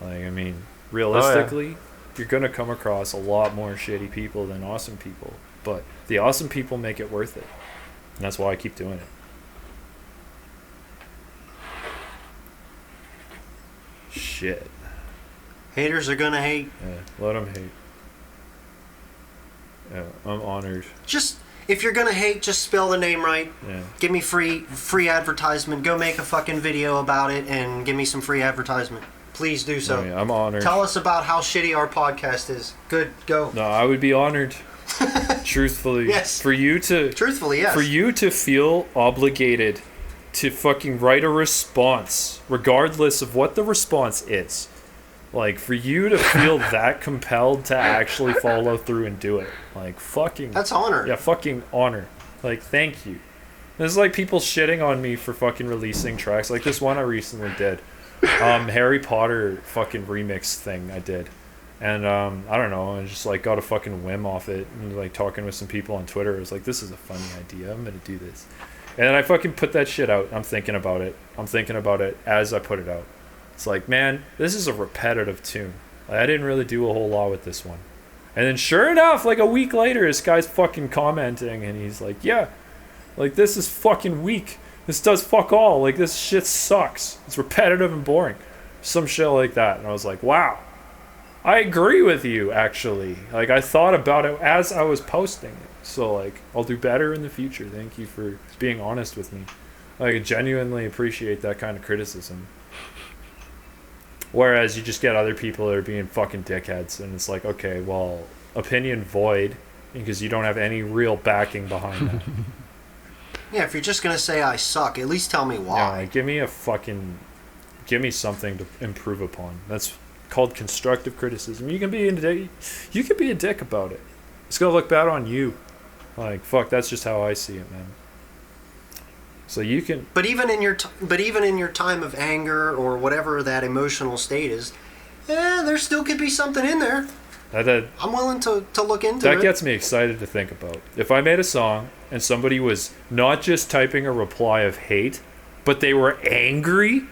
Like, I mean, realistically, you're gonna come across a lot more shitty people than awesome people. But the awesome people make it worth it, and that's why I keep doing it. shit. Haters are gonna hate. Yeah, let them hate. Yeah, I'm honored. Just, if you're gonna hate, just spell the name right. Yeah. Give me free advertisement. Go make a fucking video about it and give me some free advertisement. Please do so. Yeah, I'm honored. Tell us about how shitty our podcast is. Good, go. No, I would be honored. Truthfully. Yes. Truthfully, yes. For you to feel obligated to fucking write a response, regardless of what the response is. Like, for you to feel that compelled to actually follow through and do it. Like, fucking... That's honor. Yeah, fucking honor. Like, thank you. This is like people shitting on me for fucking releasing tracks. Like this one I recently did. Harry Potter fucking remix thing I did. And I don't know, I just like got a fucking whim off it and like talking with some people on Twitter. I was like, this is a funny idea, I'm gonna do this. And then I fucking put that shit out. I'm thinking about it as I put it out. It's like, man, this is a repetitive tune. Like, I didn't really do a whole lot with this one. And then sure enough, like a week later, this guy's fucking commenting and he's like, yeah, like this is fucking weak. This does fuck all. Like this shit sucks. It's repetitive and boring. Some shit like that. And I was like, wow. I agree with you, actually. Like, I thought about it as I was posting it. So, like, I'll do better in the future. Thank you for being honest with me. Like, I genuinely appreciate that kind of criticism. Whereas you just get other people that are being fucking dickheads. And it's like, okay, well, opinion void. Because you don't have any real backing behind that. Yeah, if you're just going to say I suck, at least tell me why. Yeah, like, give me something to improve upon. That's called constructive criticism. You can be a dick about it. It's gonna look bad on you. Like, fuck, that's just how I see it, man. So you can. But even in your time of anger or whatever that emotional state is, there still could be something in there. I'm willing to look into it. That gets me excited to think about. If I made a song and somebody was not just typing a reply of hate, but they were angry.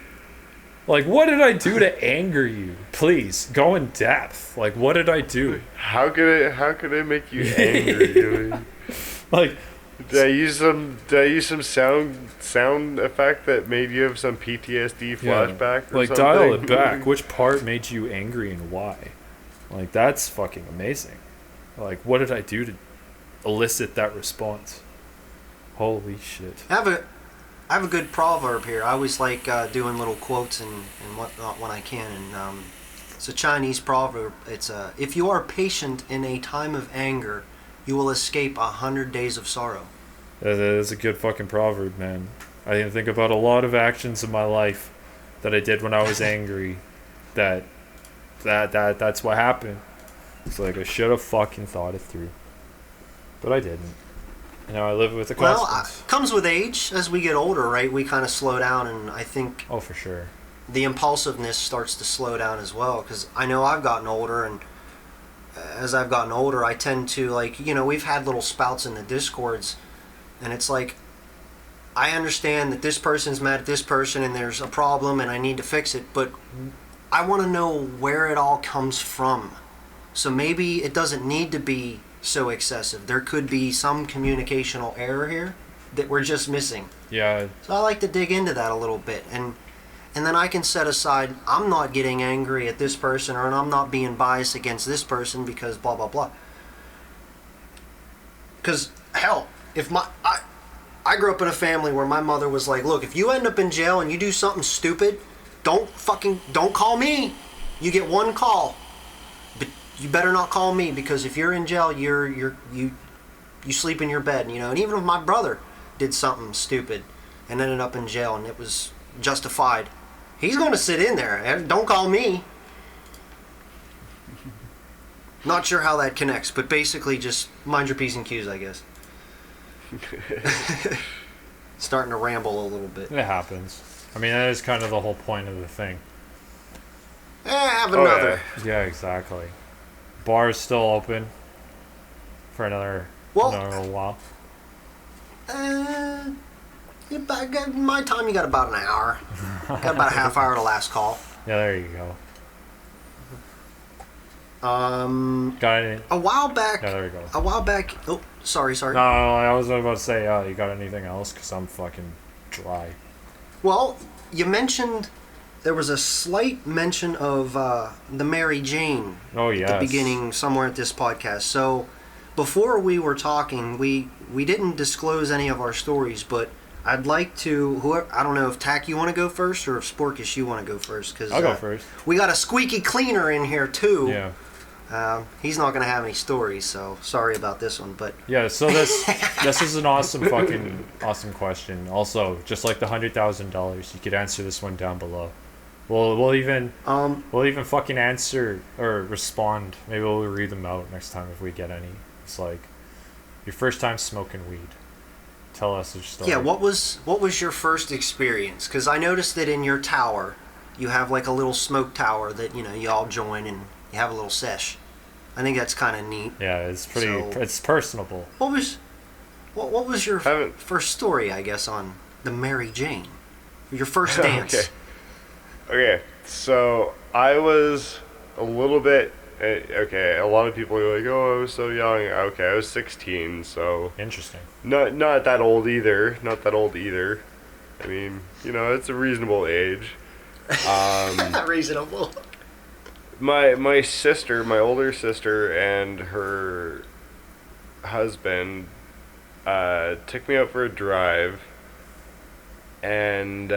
Like, what did I do to anger you? Please, go in depth. Like, what did I do? How could it make you angry? Like, did I use some sound effect that made you have some PTSD flashback? Or like, something? Dial it back. Which part made you angry and why? Like, that's fucking amazing. Like, what did I do to elicit that response? Holy shit. I have a good proverb here. I always like doing little quotes and whatnot when I can. And it's a Chinese proverb. It's if you are patient in a time of anger, you will escape 100 days of sorrow. That is a good fucking proverb, man. I can think about a lot of actions in my life that I did when I was angry. That's what happened. It's like I should have fucking thought it through, but I didn't. Now I live with the consequence. Well, comes with age. As we get older, right, we kind of slow down, and I think... Oh, for sure. The impulsiveness starts to slow down as well, because I know I've gotten older, and as I've gotten older, I tend to, like, we've had little spouts in the Discords, and it's like, I understand that this person's mad at this person, and there's a problem, and I need to fix it, but I want to know where it all comes from. So maybe it doesn't need to be so excessive. There could be some communicational error here that we're just missing. Yeah. So I like to dig into that a little bit, and then I can set aside, I'm not getting angry at this person, or I'm not being biased against this person because blah blah blah. Because hell, if I grew up in a family where my mother was like, look, if you end up in jail and you do something stupid, don't call me. You get one call. You better not call me, because if you're in jail, you sleep in your bed, And even if my brother did something stupid and ended up in jail and it was justified, he's going to sit in there. Don't call me. Not sure how that connects, but basically just mind your P's and Q's, I guess. Starting to ramble a little bit. It happens. I mean, that is kind of the whole point of the thing. Have another. Yeah, exactly. Bar's still open for another while. My time, you got about an hour. Got about a half hour to last call. Yeah, there you go. Got any? A while back. Yeah, there you go. A while back. Oh, sorry. No, I was about to say, you got anything else? Because I'm fucking dry. Well, you mentioned there was a slight mention of the Mary Jane. Oh, yes. At the beginning, somewhere at this podcast. So, before we were talking, we didn't disclose any of our stories, but I'd like to. I don't know if Tack, you want to go first, or if Sporkus, you want to go first? Cause, I'll go first. We got a squeaky cleaner in here too. Yeah. He's not gonna have any stories, so sorry about this one. But yeah, so this is an awesome question. Also, just like the $100,000, you could answer this one down below. We'll even fucking answer or respond. Maybe we'll read them out next time if we get any. It's like your first time smoking weed. Tell us your story. Yeah, what was your first experience? Because I noticed that in your tower, you have like a little smoke tower that you all join and you have a little sesh. I think that's kind of neat. Yeah, it's pretty. It's personable. What was your first story? I guess on the Mary Jane, your first dance. Okay, so I was a little bit. Okay, a lot of people are like, "Oh, I was so young." Okay, I was 16, so interesting. Not that old either. Not that old either. I mean, it's a reasonable age. Reasonable. My sister, my older sister, and her husband took me out for a drive, and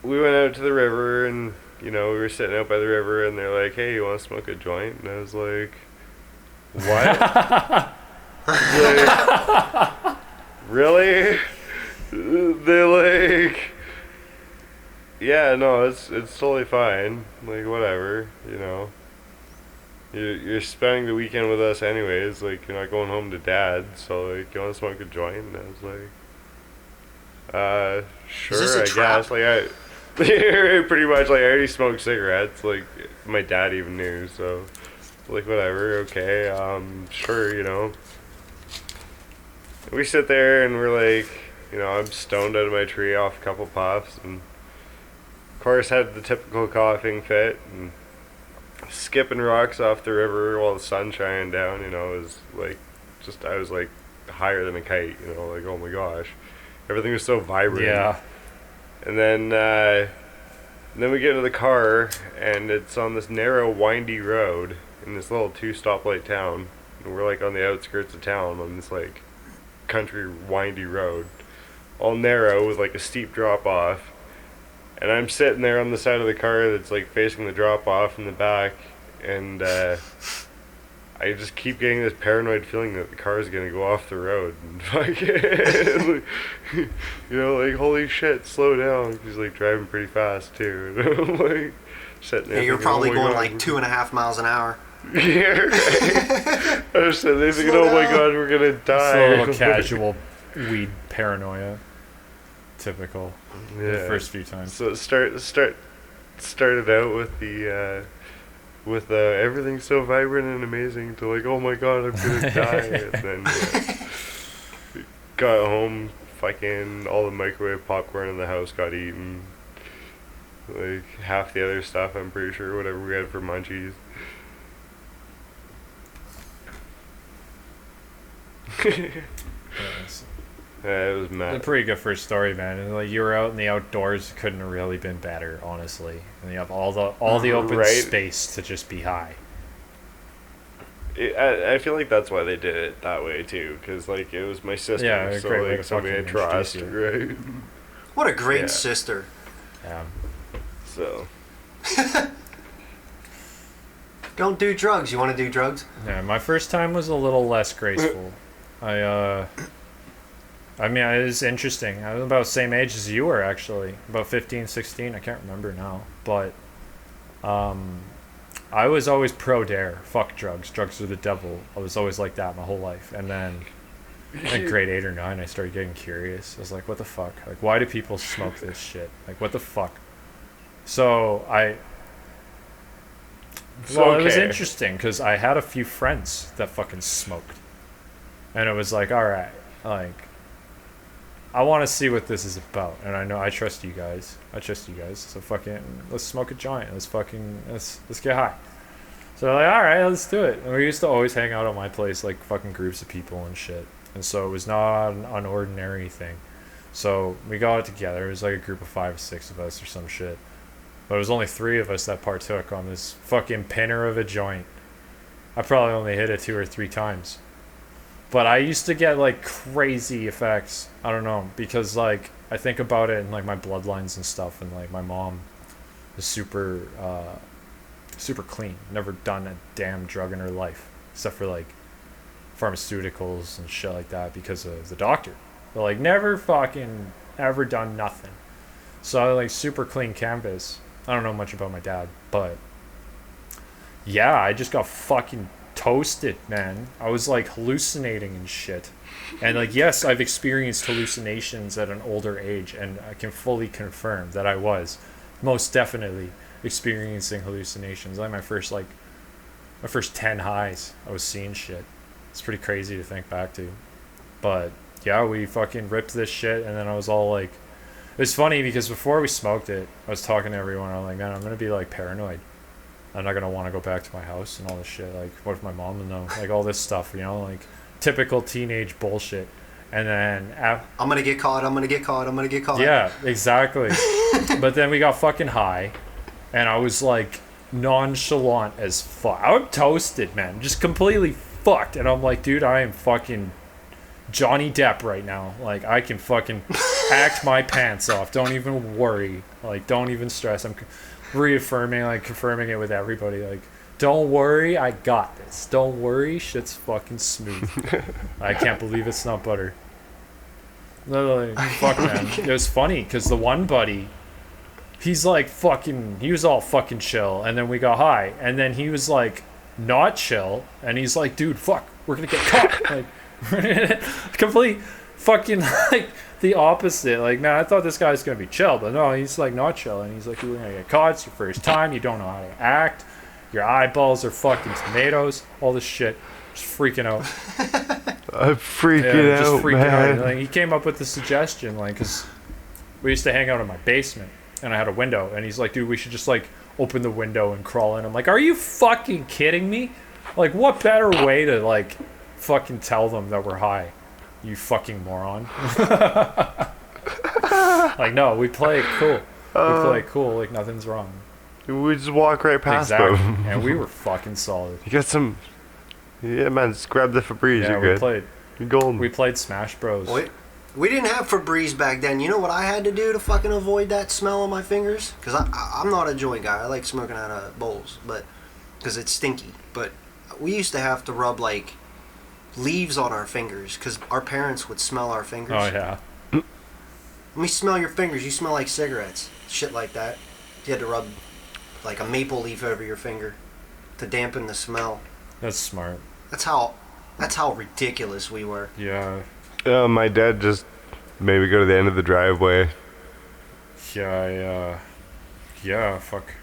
we went out to the river, and we were sitting out by the river, and they're like, "Hey, you want to smoke a joint?" And I was like, "What?" Like, really? They're like, "Yeah, no, it's totally fine. Like, whatever, You're spending the weekend with us anyways. Like, you're not going home to Dad, so like, you want to smoke a joint?" And I was like, "Sure, I guess." Like, pretty much, like, I already smoked cigarettes. Like, my dad even knew, so like, whatever, okay, sure, We sit there and we're like, I'm stoned out of my tree off a couple puffs, and of course had the typical coughing fit and skipping rocks off the river while the sun's shining down. It was like, I was like higher than a kite. Like, oh my gosh, everything was so vibrant. Yeah. And then we get into the car, and it's on this narrow, windy road in this little 2-stoplight town, and we're like on the outskirts of town on this like country windy road, all narrow with like a steep drop off, and I'm sitting there on the side of the car that's like facing the drop off in the back, and I just keep getting this paranoid feeling that the car is gonna go off the road, and fucking, like, holy shit, slow down. He's like driving pretty fast too, and I'm like sitting there. Yeah, you're probably going like 2.5 miles an hour. Yeah, right. I was sitting there thinking, oh my god, we're gonna die. It's a little casual weed paranoia, typical. Yeah. The first few times. So it started out with the everything's so vibrant and amazing to like, oh my god, I'm gonna die, and then got home, fucking all the microwave popcorn in the house got eaten, like half the other stuff, I'm pretty sure, whatever we had for munchies. Yeah, it was mad. A pretty good first story, man. And like, you were out in the outdoors, couldn't have really been better, honestly. And you have all the open space to just be high. I feel like that's why they did it that way too, because like it was my sister, yeah, so great like somebody I trust, right? What a great sister. Yeah. So. Don't do drugs. You want to do drugs? Yeah, my first time was a little less graceful. I mean, it was interesting. I was about the same age as you were, actually. About 15, 16. I can't remember now. But I was always pro-dare. Fuck drugs. Drugs are the devil. I was always like that my whole life. And then in grade 8 or 9, I started getting curious. I was like, what the fuck? Like, why do people smoke this shit? Like, what the fuck? So it was interesting because I had a few friends that fucking smoked. And it was like, alright, like, I want to see what this is about, and I know I trust you guys. So fucking let's smoke a joint. Let's get high. So they're like, all right, let's do it. And we used to always hang out at my place, like fucking groups of people and shit. And so it was not an ordinary thing. So we got it together. It was like a group of 5 or 6 of us or some shit. But it was only 3 of us that partook on this fucking pinner of a joint. I probably only hit it 2 or 3 times. But I used to get like crazy effects. I don't know, because like I think about it in like my bloodlines and stuff, and like my mom is super clean. Never done a damn drug in her life, except for like pharmaceuticals and shit like that because of the doctor. But like never fucking ever done nothing. So like super clean canvas. I don't know much about my dad, but yeah, I just got fucking toasted, man. I was like hallucinating and shit. And like, yes, I've experienced hallucinations at an older age, and I can fully confirm that I was most definitely experiencing hallucinations. Like my first 10 highs, I was seeing shit. It's pretty crazy to think back to. But yeah, we fucking ripped this shit, and then I was all like, it was funny because before we smoked it, I was talking to everyone. I was like, man, I'm gonna be like paranoid. I'm not gonna want to go back to my house and all this shit. Like, what if my mom will know? Like all this stuff, you know, like typical teenage bullshit. And then I'm gonna get caught. I'm gonna get caught. I'm gonna get caught. Yeah, exactly. But then we got fucking high, and I was like nonchalant as fuck. I'm toasted, man, just completely fucked. And I'm like, dude, I am fucking Johnny Depp right now. Like, I can fucking act my pants off. Don't even worry. Like, don't even stress. I'm confirming it with everybody. Like, don't worry, I got this. Don't worry, shit's fucking smooth. I can't believe it's not butter. Literally, fuck, man. It was funny because the one buddy, he was all fucking chill, and then we got high, and then he was like not chill, and he's like, dude, fuck, we're gonna get caught. Like, complete fucking like the opposite. Like, man, I thought this guy's gonna be chill, but no, he's like not chill, and he's like, you're gonna get caught. It's your first time. You don't know how to act. Your eyeballs are fucking tomatoes. All this shit. Just freaking out. I'm freaking out. Like, he came up with the suggestion, like, because we used to hang out in my basement, and I had a window, and he's like, dude, we should just like open the window and crawl in. I'm like, are you fucking kidding me? Like, what better way to like fucking tell them that we're high? You fucking moron. Like, no, we play it cool. We play it cool, like nothing's wrong. We just walk right past them. And we were fucking solid. You got some... Yeah, man, just grab the Febreze, Yeah, you're good. You're golden. We played Smash Bros. We didn't have Febreze back then. You know what I had to do to fucking avoid that smell on my fingers? Because I'm not a joint guy. I like smoking out of bowls, but because it's stinky. But we used to have to rub, like, leaves on our fingers because our parents would smell our fingers. Oh, yeah. Let me smell your fingers. You smell like cigarettes. Shit like that. You had to rub like a maple leaf over your finger to dampen the smell. That's smart. That's how ridiculous we were. Yeah. My dad just made me go to the end of the driveway. Yeah, fuck.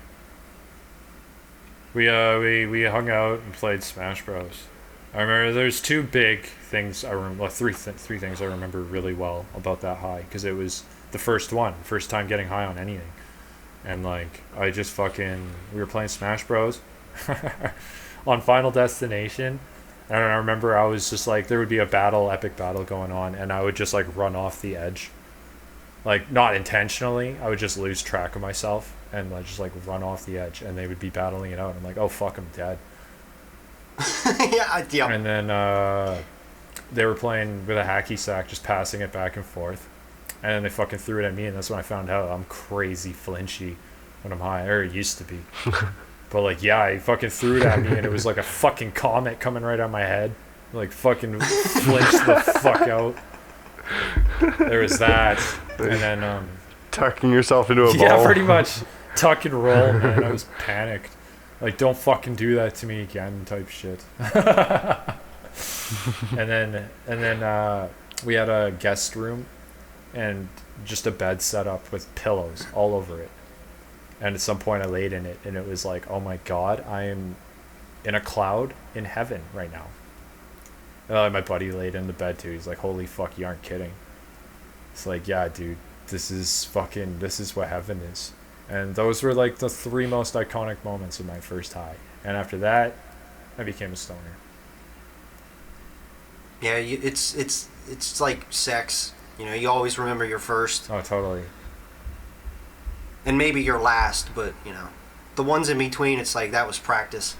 We hung out and played Smash Bros. I remember there's 2 big things I remember, like three things I remember really well about that high, because it was the first time getting high on anything. And like, I just fucking, we were playing Smash Bros. On Final Destination, and I remember I was just like, there would be a epic battle going on, and I would just like run off the edge. Like, not intentionally, I would just lose track of myself, and like, just like run off the edge, and they would be battling it out, and I'm like, oh fuck, I'm dead. Yeah. And then they were playing with a hacky sack, just passing it back and forth. And then they fucking threw it at me, and that's when I found out I'm crazy flinchy when I'm high, or it used to be. But like, yeah, he fucking threw it at me, and it was like a fucking comet coming right on my head. Like, fucking flinched the fuck out. There was that. And then tucking yourself into a ball. Yeah, pretty much. Tuck and roll, man. I was panicked. Like, don't fucking do that to me again, type shit. and then we had a guest room and just a bed set up with pillows all over it. And at some point I laid in it, and it was like, oh my god, I am in a cloud in heaven right now. My buddy laid in the bed too. He's like, holy fuck, you aren't kidding. It's like, yeah, dude, this is what heaven is. And those were like the 3 most iconic moments of my first high. And after that, I became a stoner. Yeah, it's like sex. You know, you always remember your first. Oh, totally. And maybe your last, but, you know, the ones in between, it's like that was practice.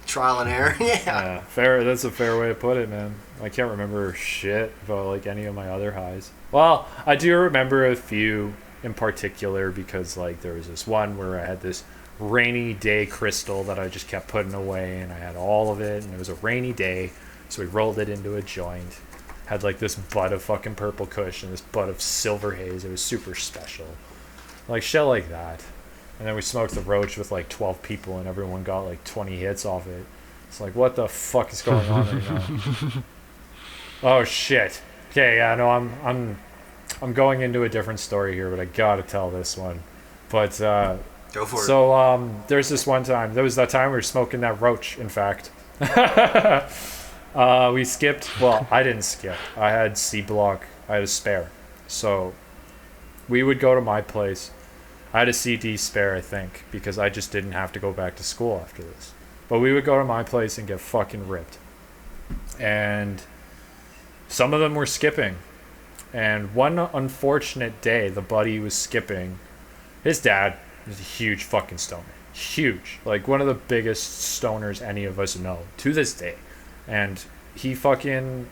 Trial and error. Yeah. Fair. That's a fair way to put it, man. I can't remember shit about like any of my other highs. Well, I do remember a few in particular because like there was this one where I had this rainy day crystal that I just kept putting away, and I had all of it, and it was a rainy day, so we rolled it into a joint. Had like this bud of fucking purple kush and this bud of silver haze. It was super special, like shit like that. And then we smoked the roach with like 12 people, and everyone got like 20 hits off it. It's like, what the fuck is going on right now? Oh shit. Okay, yeah, no, I'm going into a different story here, but I gotta tell this one. But go for it. So there's this one time. There was that time we were smoking that roach. In fact, we skipped. Well, I didn't skip. I had C block. I had a spare, so we would go to my place. I had a CD spare, I think, because I just didn't have to go back to school after this. But we would go to my place and get fucking ripped. And some of them were skipping. And one unfortunate day, the buddy was skipping. His dad was a huge fucking stoner. Huge. Like one of the biggest stoners any of us know to this day. And he fucking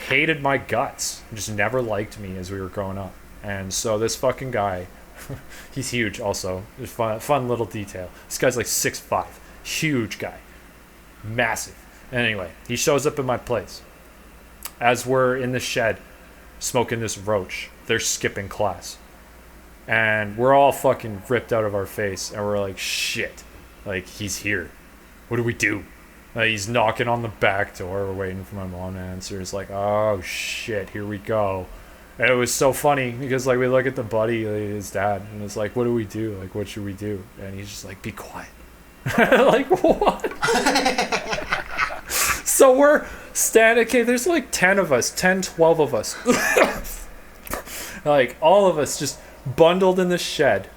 hated my guts. Just never liked me as we were growing up. And so this fucking guy... he's huge also. There's fun little detail. This guy's like 6'5". Huge guy. Massive. Anyway, he shows up at my place. As we're in the shed smoking this roach, they're skipping class. And we're all fucking ripped out of our face. And we're like, shit. Like, he's here. What do we do? He's knocking on the back door. We're waiting for my mom to answer. It's like, oh shit, here we go. And it was so funny because like we look at the buddy, like, his dad, and it's like, what do we do? Like, what should we do? And he's just like, be quiet. Like, what? So we're standing, okay, there's like 10 of us, 10, 12 of us. Like, all of us just bundled in the shed,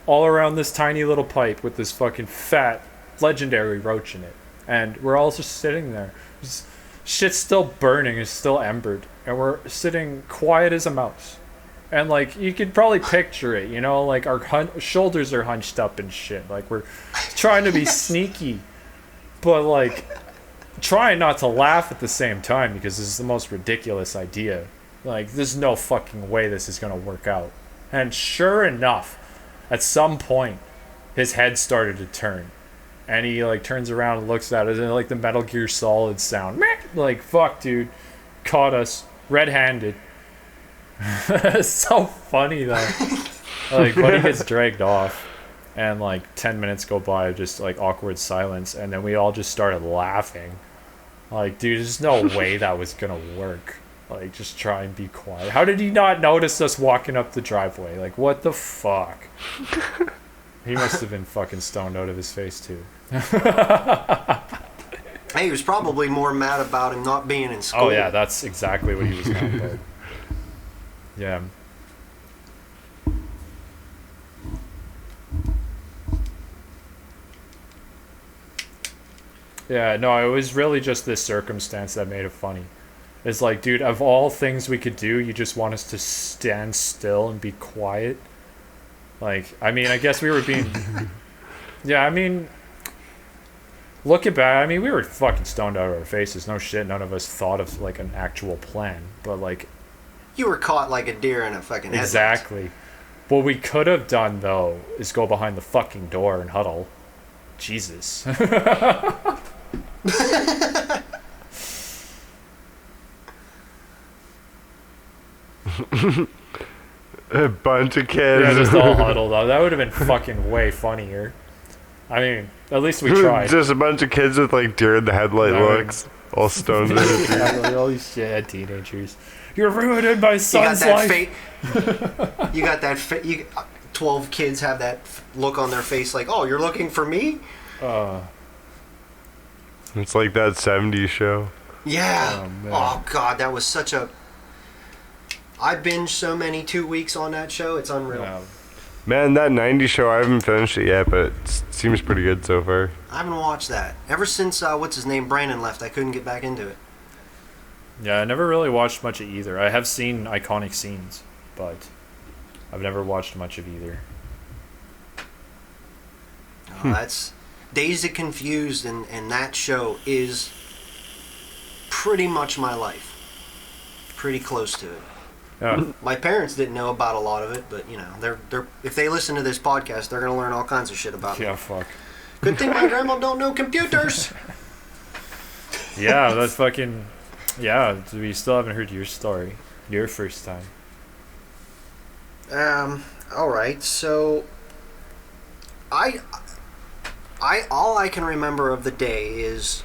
all around this tiny little pipe with this fucking fat, legendary roach in it. And we're all just sitting there. Just, shit's still burning, it's still embered. And we're sitting quiet as a mouse. And, like, you could probably picture it, you know? Like, our shoulders are hunched up and shit. Like, we're trying to be sneaky. But, like, trying not to laugh at the same time because this is the most ridiculous idea. Like, there's no fucking way this is going to work out. And sure enough, at some point, his head started to turn. And he, like, turns around and looks at it, and, like, the Metal Gear Solid sound. Like, fuck, dude. Caught us. Red-handed. It's so funny, though. Like, Buddy gets dragged off, and, like, 10 minutes go by, just, like, awkward silence, and then we all just started laughing. Like, dude, there's no way that was gonna work. Like, just try and be quiet. How did he not notice us walking up the driveway? Like, what the fuck? He must have been fucking stoned out of his face, too. Hey, he was probably more mad about him not being in school. Oh, yeah, that's exactly what he was mad about. Yeah. Yeah, no, it was really just this circumstance that made it funny. It's like, dude, of all things we could do, you just want us to stand still and be quiet? Like, I mean, I guess we were being... Yeah, I mean... Looking back, I mean, we were fucking stoned out of our faces. No shit, none of us thought of, like, an actual plan. But, like... You were caught like a deer in a fucking headlights. Exactly. What we could have done, though, is go behind the fucking door and huddle. Jesus. A bunch of kids. Yeah, just all huddled up. That would have been fucking way funnier. I mean, at least we tried. Just a bunch of kids with like deer in the headlight looks, all stoned. Exactly, all these shit teenagers. You're ruining my son's life. You got that 12 kids have that look on their face like, oh, you're looking for me? It's like that 70s show. Yeah. Oh, God, that was such a... I binged so many 2 weeks on that show. It's unreal. Man, that 90s show, I haven't finished it yet, but it seems pretty good so far. I haven't watched that. Ever since, what's his name, Brandon left, I couldn't get back into it. Yeah, I never really watched much of either. I have seen iconic scenes, but I've never watched much of either. That's Dazed and Confused, and that show is pretty much my life. Pretty close to it. Yeah. My parents didn't know about a lot of it, but you know, they're if they listen to this podcast, they're gonna learn all kinds of shit about it. Yeah, fuck. Good thing my grandma don't know computers. Yeah, that's fucking. Yeah, we still haven't heard your story. Your first time. All right. So, I all I can remember of the day is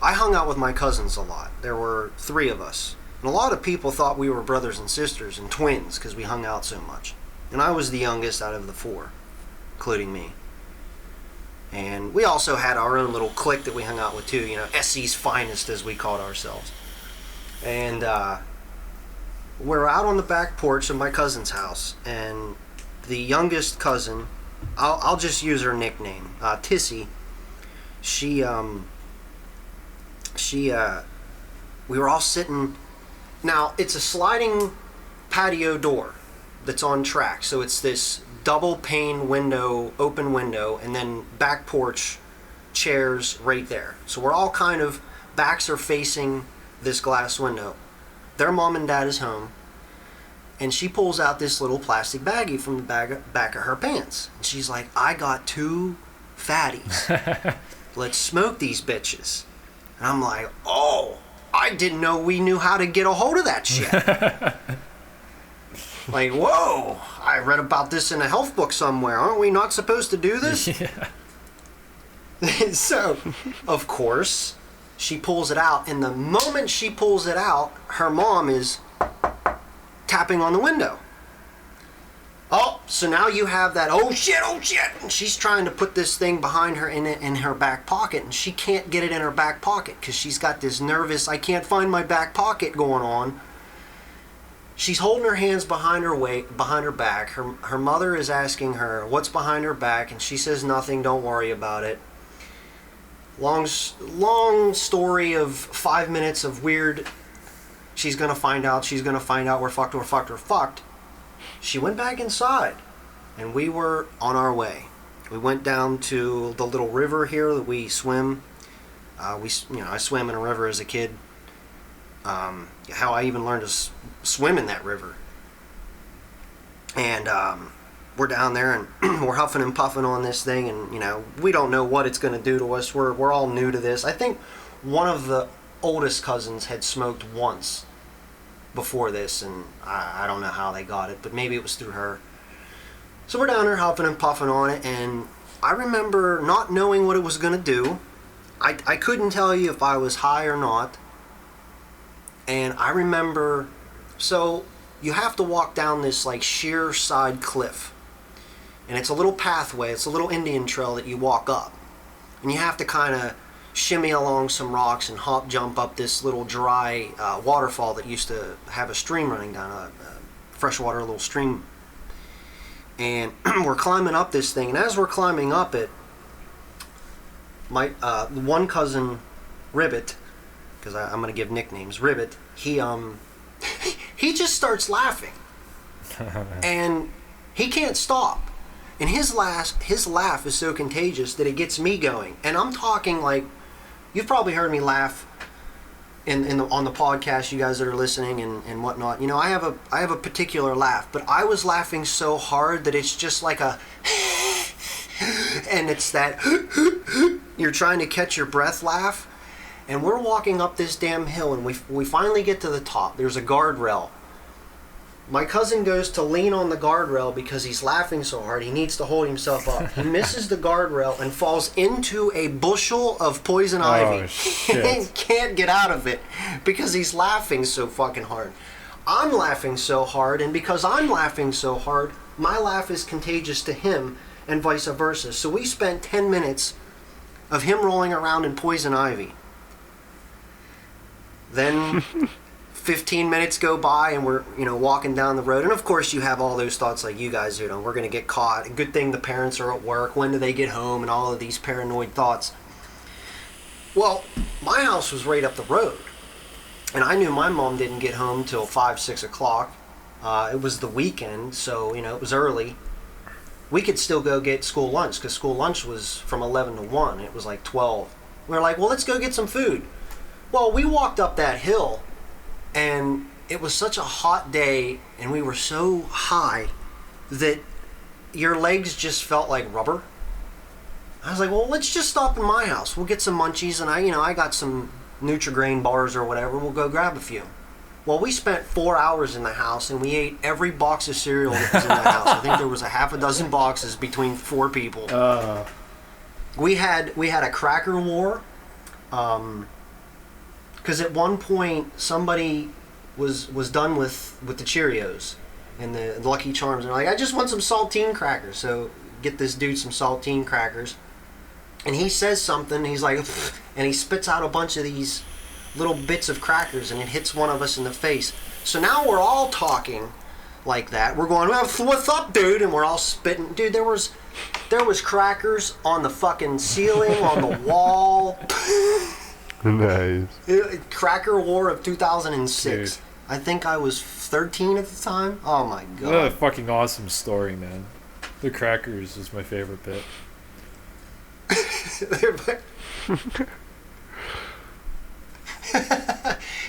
I hung out with my cousins a lot. There were 3 of us. And a lot of people thought we were brothers and sisters and twins because we hung out so much. And I was the youngest out of the 4, including me. And we also had our own little clique that we hung out with too, you know, SC's finest as we called ourselves. And we're out on the back porch of my cousin's house, and the youngest cousin, I'll just use her nickname, Tissy, we were all sitting. Now, it's a sliding patio door that's on track. So it's this double pane window, open window, and then back porch chairs right there. So we're all kind of, backs are facing this glass window. Their mom and dad is home. And she pulls out this little plastic baggie from the back of her pants. And she's like, I got 2 fatties. Let's smoke these bitches. And I'm like, oh, I didn't know we knew how to get a hold of that shit. Like, whoa, I read about this in a health book somewhere. Aren't we not supposed to do this? Yeah. So, of course, she pulls it out. And the moment she pulls it out, her mom is tapping on the window. Oh, so now you have that, oh shit, and she's trying to put this thing behind her in her back pocket, and she can't get it in her back pocket because she's got this nervous, I can't find my back pocket going on. She's holding her hands behind her back. Her mother is asking her what's behind her back, and she says nothing, don't worry about it. Long story of 5 minutes of weird, she's gonna find out, we're fucked. She went back inside, and we were on our way. We went down to the little river here that we swim. I swam in a river as a kid. How I even learned to swim in that river. And we're down there, and we're huffing and puffing on this thing, and you know, we don't know what it's going to do to us. We're all new to this. I think one of the oldest cousins had smoked once before this, and I don't know how they got it, but maybe it was through her. So we're down there huffing and puffing on it, and I remember not knowing what it was going to do. I couldn't tell you if I was high or not. And I remember, so you have to walk down this like sheer side cliff, and it's a little pathway, it's a little Indian trail that you walk up, and you have to kind of shimmy along some rocks and hop jump up this little dry waterfall that used to have a stream running down, a freshwater little stream. And we're climbing up this thing, and as we're climbing up it, my one cousin, Ribbit, because I'm going to give nicknames, Ribbit, he just starts laughing. And he can't stop. And his laugh is so contagious that it gets me going. And I'm talking like, you've probably heard me laugh on the podcast, you guys that are listening and whatnot. You know, I have a particular laugh, but I was laughing so hard that it's just like a and it's that you're trying to catch your breath laugh. And we're walking up this damn hill, and we finally get to the top. There's a guardrail. My cousin goes to lean on the guardrail because he's laughing so hard. He needs to hold himself up. He misses the guardrail and falls into a bushel of poison ivy. Shit. And can't get out of it because he's laughing so fucking hard. I'm laughing so hard, and because I'm laughing so hard, my laugh is contagious to him and vice versa. So we spent 10 minutes of him rolling around in poison ivy. Then 15 minutes go by and we're, walking down the road. And of course you have all those thoughts like you guys, we're going to get caught. Good thing the parents are at work. When do they get home? And all of these paranoid thoughts. Well, my house was right up the road. And I knew my mom didn't get home till 5, 6 o'clock. It was the weekend, so, it was early. We could still go get school lunch because school lunch was from 11 to 1. It was like 12. We were like, well, let's go get some food. Well, we walked up that hill. And it was such a hot day, and we were so high that your legs just felt like rubber. I was like, well, let's just stop in my house. We'll get some munchies, and I got some Nutri-Grain bars or whatever. We'll go grab a few. Well, we spent 4 hours in the house, and we ate every box of cereal that was in the house. I think there was a half a dozen boxes between 4 people. We had a cracker war. Because at one point somebody was done with the Cheerios and the Lucky Charms, and they're like, I just want some saltine crackers. So get this dude some saltine crackers, and he says something. He's like, and he spits out a bunch of these little bits of crackers, and it hits one of us in the face. So now we're all talking like that. We're going, well, what's up, dude? And we're all spitting. Dude, there was crackers on the fucking ceiling, on the wall. Nice. Cracker War of 2006. Dude. I think I was 13 at the time. Oh my god. What a fucking awesome story, man. The crackers is my favorite bit.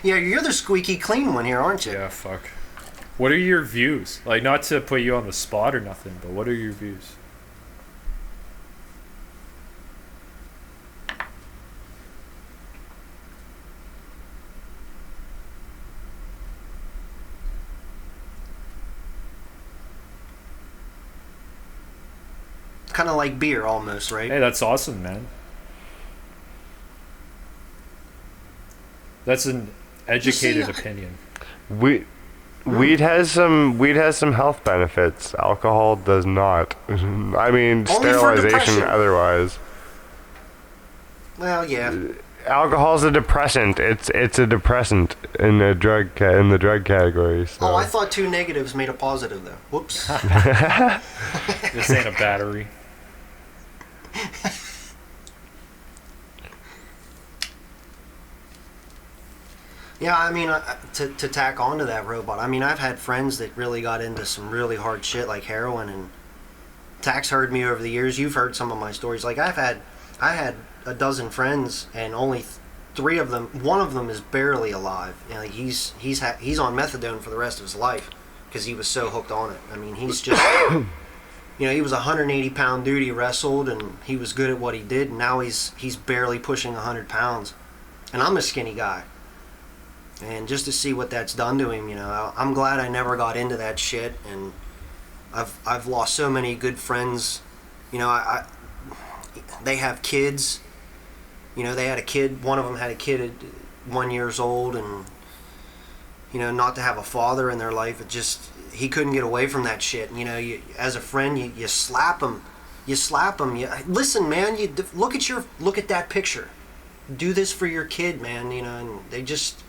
Yeah, you're the squeaky clean one here, aren't you? Yeah, fuck. What are your views? Like, not to put you on the spot or nothing, but what are your views? Kind of like beer, almost, right? Hey, that's awesome, man. That's an educated opinion. Weed has some health benefits. Alcohol does not. I mean, only sterilization otherwise. Well, yeah. Alcohol's a depressant. It's a depressant in the drug category. So. Oh, I thought 2 negatives made a positive though. Whoops. This ain't a battery. Yeah, I mean, to tack onto that robot, I mean, I've had friends that really got into some really hard shit like heroin, and Tax heard me over the years. You've heard some of my stories. Like I had a dozen friends, and only 3 of them, one of them is barely alive. You know, like he's on methadone for the rest of his life because he was so hooked on it. I mean, he's just, he was a 180-pound dude. He wrestled, and he was good at what he did. And now he's barely pushing 100 pounds, and I'm a skinny guy. And just to see what that's done to him, I'm glad I never got into that shit. And I've lost so many good friends. They have kids. They had a kid. One of them had a kid at 1 year old, and not to have a father in their life, he couldn't get away from that shit. You, as a friend, you slap him. You slap him. Listen, man. Look at that picture. Do this for your kid, man. And they just.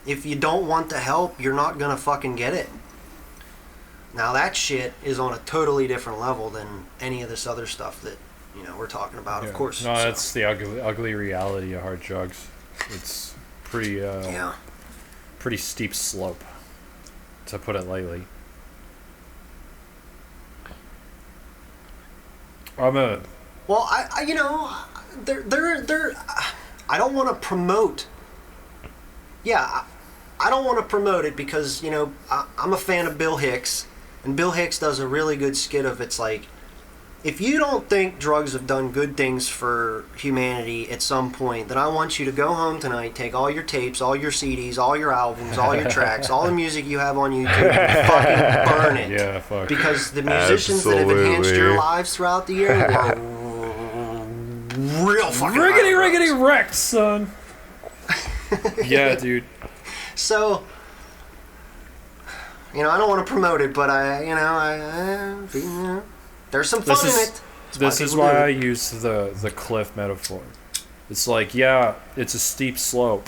If you don't want the help, you're not gonna fucking get it. Now that shit is on a totally different level than any of this other stuff that we're talking about. Yeah. Of course. No, that's the ugly reality of hard drugs. It's pretty pretty steep slope, to put it lightly. Well, I don't want to promote. Yeah, I don't want to promote it because, I'm a fan of Bill Hicks, and Bill Hicks does a really good skit of it's like, if you don't think drugs have done good things for humanity at some point, then I want you to go home tonight, take all your tapes, all your CDs, all your albums, all your tracks, all the music you have on YouTube, and fucking burn it. Yeah, fuck. Because the musicians that have enhanced your lives throughout the year were real fucking riggedy wrecked, son. Yeah, dude. So, I don't want to promote it, but there's some fun in it. This is why I use the cliff metaphor. It's like, yeah, it's a steep slope,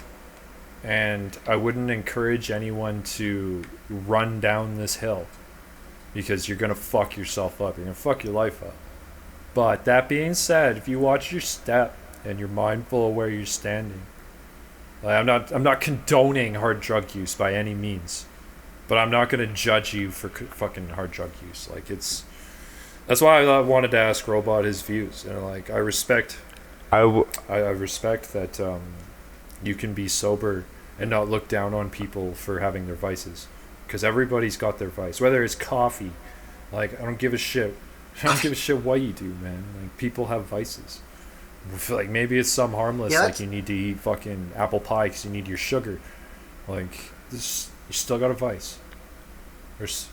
and I wouldn't encourage anyone to run down this hill because you're gonna fuck yourself up. You're gonna fuck your life up. But that being said, if you watch your step and you're mindful of where you're standing, like, I'm not condoning hard drug use by any means, but I'm not gonna judge you for fucking hard drug use. Like, that's why I wanted to ask Robot his views. And like, I respect that you can be sober and not look down on people for having their vices, because everybody's got their vice. Whether it's coffee, like, I don't give a shit. I don't give a shit what you do, man. Like, people have vices. Like, maybe it's some harmless, like you need to eat fucking apple pie because you need your sugar. Like, you still got a vice. There's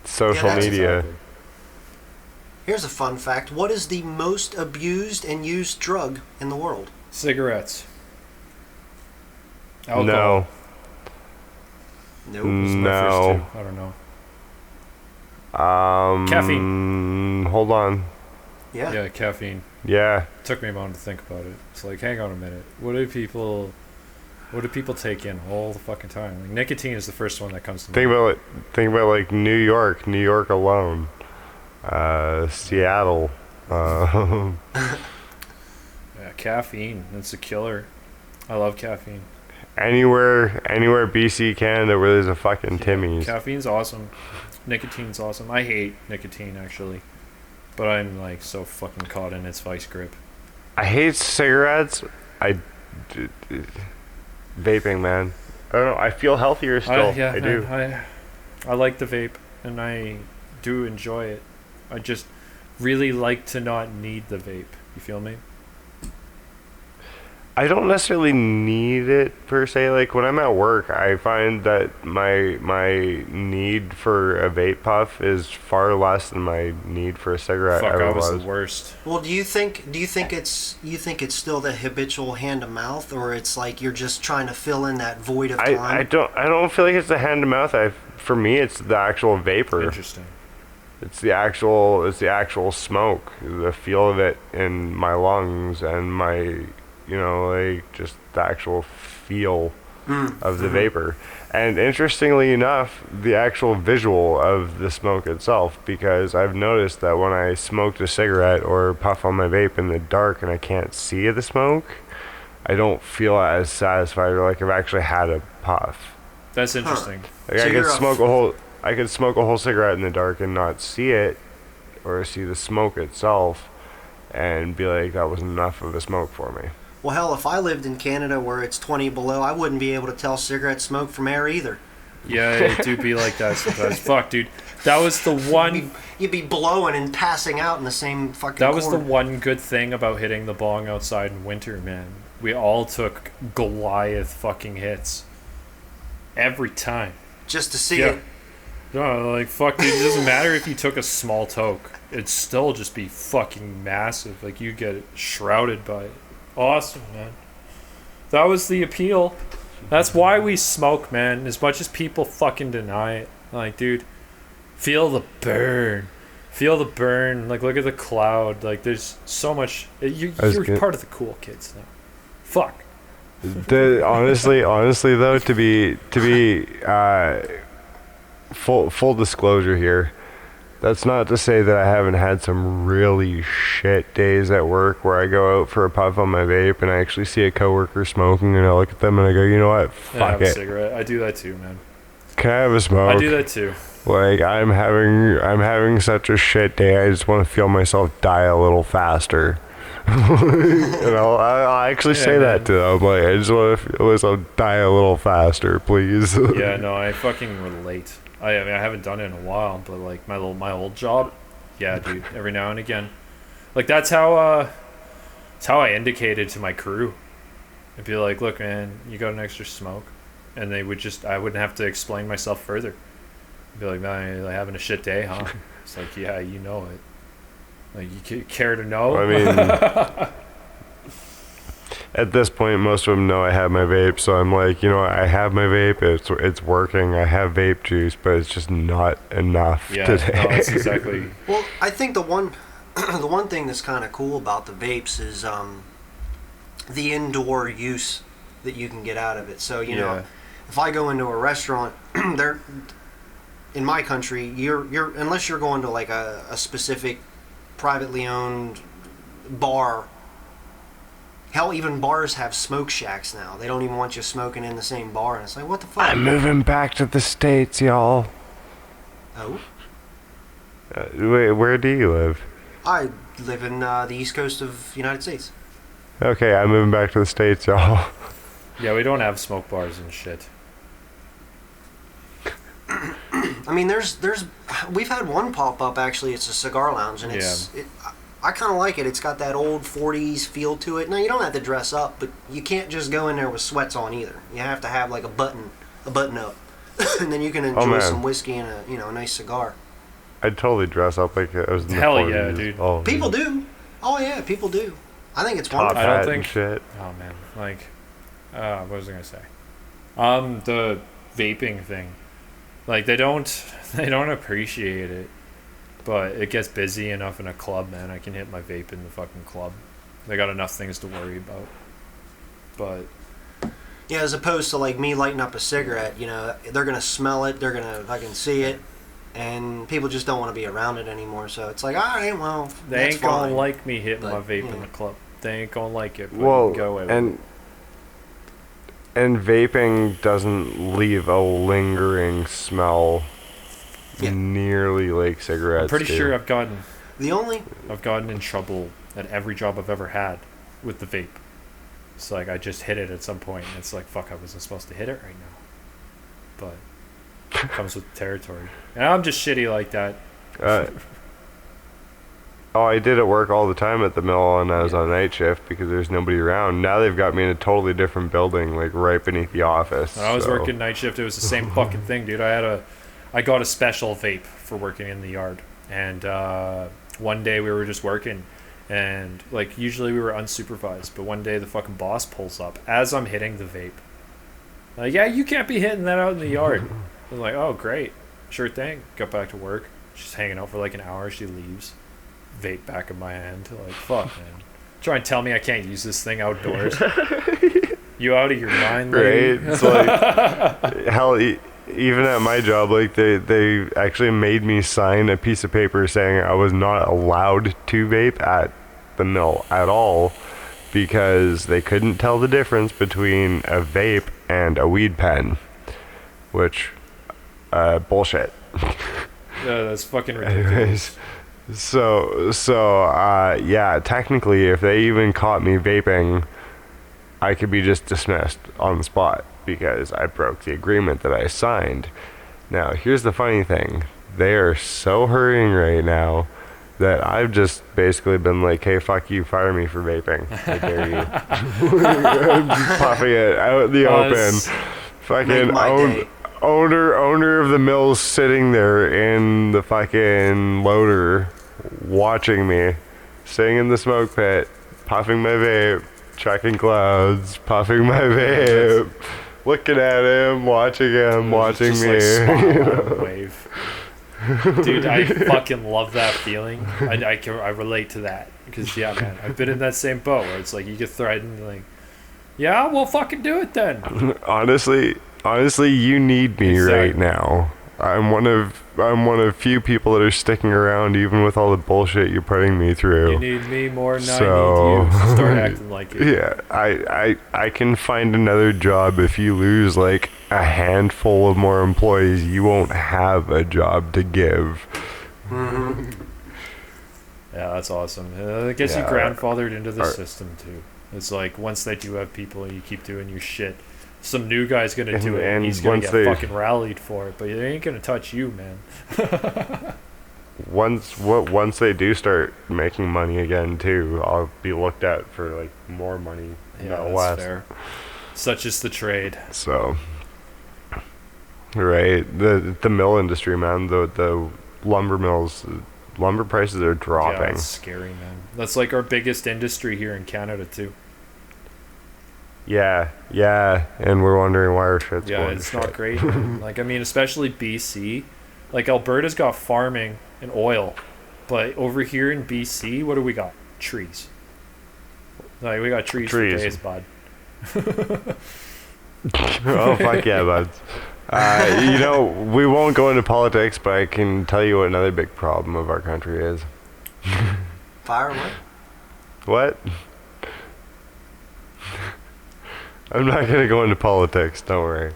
social media. Exactly. Here's a fun fact. What is the most abused and used drug in the world? Cigarettes. Alcohol. No. Nope. No. I don't know. Caffeine. Hold on. Yeah, caffeine. Yeah. It took me a moment to think about it. It's like, hang on a minute. What do people take in all the fucking time? Like, nicotine is the first one that comes to mind. Think about like New York alone. Seattle. Yeah, caffeine. It's a killer. I love caffeine. Anywhere BC, Canada, where there's a fucking Timmy's. Caffeine's awesome. Nicotine's awesome. I hate nicotine, actually, but I'm like so fucking caught in its vice grip. I hate cigarettes. Vaping, man. I don't know. I feel healthier still. I do. I like the vape, and I do enjoy it. I just really like to not need the vape. You feel me? I don't necessarily need it per se. Like, when I'm at work, I find that my need for a vape puff is far less than my need for a cigarette. Fuck, I was the worst. Well, do you think it's still the habitual hand to mouth, or it's like you're just trying to fill in that void of time? I don't feel like it's the hand to mouth. For me, it's the actual vapor. Interesting. It's the actual smoke, the feel of it in my lungs, and my, like, just the actual feel of the vapor. And interestingly enough, the actual visual of the smoke itself, because I've noticed that when I smoked a cigarette or puff on my vape in the dark and I can't see the smoke, I don't feel as satisfied, or like I've actually had a puff. That's interesting. Like, so I could smoke a whole cigarette in the dark and not see it, or see the smoke itself, and be like, that was enough of a smoke for me. Well, hell, if I lived in Canada where it's 20 below, I wouldn't be able to tell cigarette smoke from air either. Yeah, it do be like that sometimes. Fuck, dude. That was the one... You'd be blowing and passing out in the same fucking That was the one good thing about hitting the bong outside in winter, man. We all took Goliath fucking hits. Every time. Just to see it. No, like, fuck, dude. It doesn't matter if you took a small toke. It'd still just be fucking massive. Like, you get shrouded by it. Awesome, man. That was the appeal. That's why we smoke, man. As much as people fucking deny it. Like, dude, feel the burn. Feel the burn. Like, look at the cloud. Like, there's so much. You're part of the cool kids now. Fuck. Honestly, though, to be full disclosure here, that's not to say that I haven't had some really shit days at work where I go out for a puff on my vape and I actually see a coworker smoking and I look at them and I go, you know what, fuck it. A cigarette. I do that too, man. Can I have a smoke? I do that too. Like, I'm having such a shit day, I just want to feel myself die a little faster. I actually say that to them. Like, I just want to feel myself die a little faster, please. Yeah, no, I fucking relate. I mean, I haven't done it in a while, but like my old job, yeah, dude. Every now and again, like that's how I indicated to my crew. I'd be like, "Look, man, you got an extra smoke," and I wouldn't have to explain myself further. I'd be like, "Man, you're having a shit day, huh?" It's like, yeah, you know it. Like, you care to know? I mean, at this point, most of them know I have my vape, so I'm like, I have my vape. It's working. I have vape juice, but it's just not enough today. No, that's exactly. Well, I think the one thing that's kind of cool about the vapes is the indoor use that you can get out of it. So, you know, if I go into a restaurant, there, in my country, you're unless you're going to like a specific privately owned bar. Hell, even bars have smoke shacks now. They don't even want you smoking in the same bar, and it's like, what the fuck? I'm moving back to the States, y'all. Oh? Where do you live? I live in the east coast of the United States. Okay, I'm moving back to the States, y'all. Yeah, we don't have smoke bars and shit. I mean, we've had one pop up actually. It's a cigar lounge, and I kind of like it. It's got that old 40s feel to it. Now, you don't have to dress up, but you can't just go in there with sweats on either. You have to have like a button up, and then you can enjoy some whiskey and a nice cigar. I'd totally dress up like I was in the 40s. Hell yeah, dude. Oh, people do. Oh yeah, people do. I think it's wonderful. I don't think shit. Oh man, like, what was I gonna say? The vaping thing. Like they don't appreciate it, but it gets busy enough in a club, man. I can hit my vape in the fucking club. They got enough things to worry about. But yeah, as opposed to like me lighting up a cigarette, you know, they're gonna smell it, they're gonna fucking see it, and people just don't want to be around it anymore. So it's like, all right, well, they ain't fine. gonna like me hitting my vape in the club. They ain't gonna like it. But you can go away and vaping doesn't leave a lingering smell nearly like cigarettes. I'm pretty sure I've gotten in trouble at every job I've ever had with the vape. It's like I just hit it at some point, and it's like, fuck, I wasn't supposed to hit it right now. But it comes with the territory. And I'm just shitty like that. I did at work all the time at the mill, and I was on night shift because there's nobody around. Now they've got me in a totally different building, like right beneath the office. When I was working night shift, it was the same fucking thing, dude. I got a special vape for working in the yard, and one day we were just working, and like usually we were unsupervised, but one day the fucking boss pulls up as I'm hitting the vape. Like, yeah, you can't be hitting that out in the yard. I was like, oh great, sure thing. Got back to work. She's hanging out for like an hour. She leaves. Vape back in my hand. Like, fuck, man. Try and tell me I can't use this thing outdoors. You out of your mind, lady? Right? It's like, hell, even at my job, like, they actually made me sign a piece of paper saying I was not allowed to vape at the mill at all because they couldn't tell the difference between a vape and a weed pen, which, bullshit. Yeah, that's fucking ridiculous. Anyways. Yeah, technically, if they even caught me vaping, I could be just dismissed on the spot because I broke the agreement that I signed. Now, here's the funny thing. They are so hurrying right now that I've just basically been like, hey, fuck you, fire me for vaping. I dare you. I'm just puffing it out in the open. Fucking owner of the mill's sitting there in the fucking loader watching me, sitting in the smoke pit, puffing my vape, checking clouds, puffing my vape, looking at him, watching me. Like wave. Dude, I fucking love that feeling. I relate to that because, yeah, man, I've been in that same boat where it's like you get threatened, like, yeah, we'll fucking do it then. Honestly, you need me right now. I'm one of few people that are sticking around even with all the bullshit you're putting me through. You need me more than I need you. Start acting like it. Yeah, I can find another job if you lose like a handful of more employees. You won't have a job to give. Mm-hmm. Yeah, that's awesome. It gets you grandfathered into the system too. It's like once they do have people, you keep doing your shit. Some new guy's gonna do it, and he's gonna get fucking rallied for it, but they ain't gonna touch you, man. Once they do start making money again too, I'll be looked at for like more money. Yeah, that's fair. Such is the trade. So, right, the mill industry, man. The lumber mills, lumber prices are dropping. Yeah, that's scary, man. That's like our biggest industry here in Canada too. Yeah, and we're wondering why our shit's going it's not great. Like, I mean, especially BC. Like, Alberta's got farming and oil, but over here in BC, what do we got? Trees. Like, we got trees for days, bud. Oh, fuck yeah, buds. We won't go into politics, but I can tell you what another big problem of our country is. Fire what? What? I'm not gonna go into politics. Don't worry.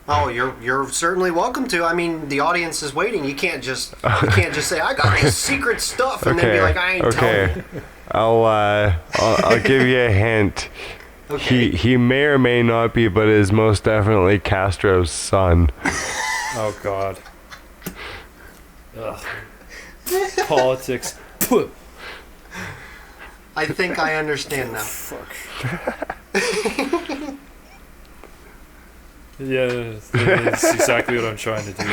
Oh, you're certainly welcome to. I mean, the audience is waiting. You can't just say I got this secret stuff and then be like, I ain't telling you. I'll give you a hint. Okay. He may or may not be, but is most definitely Castro's son. Oh God. Ugh. Politics. I think I understand now. Fuck. Yeah, that's exactly what I'm trying to do.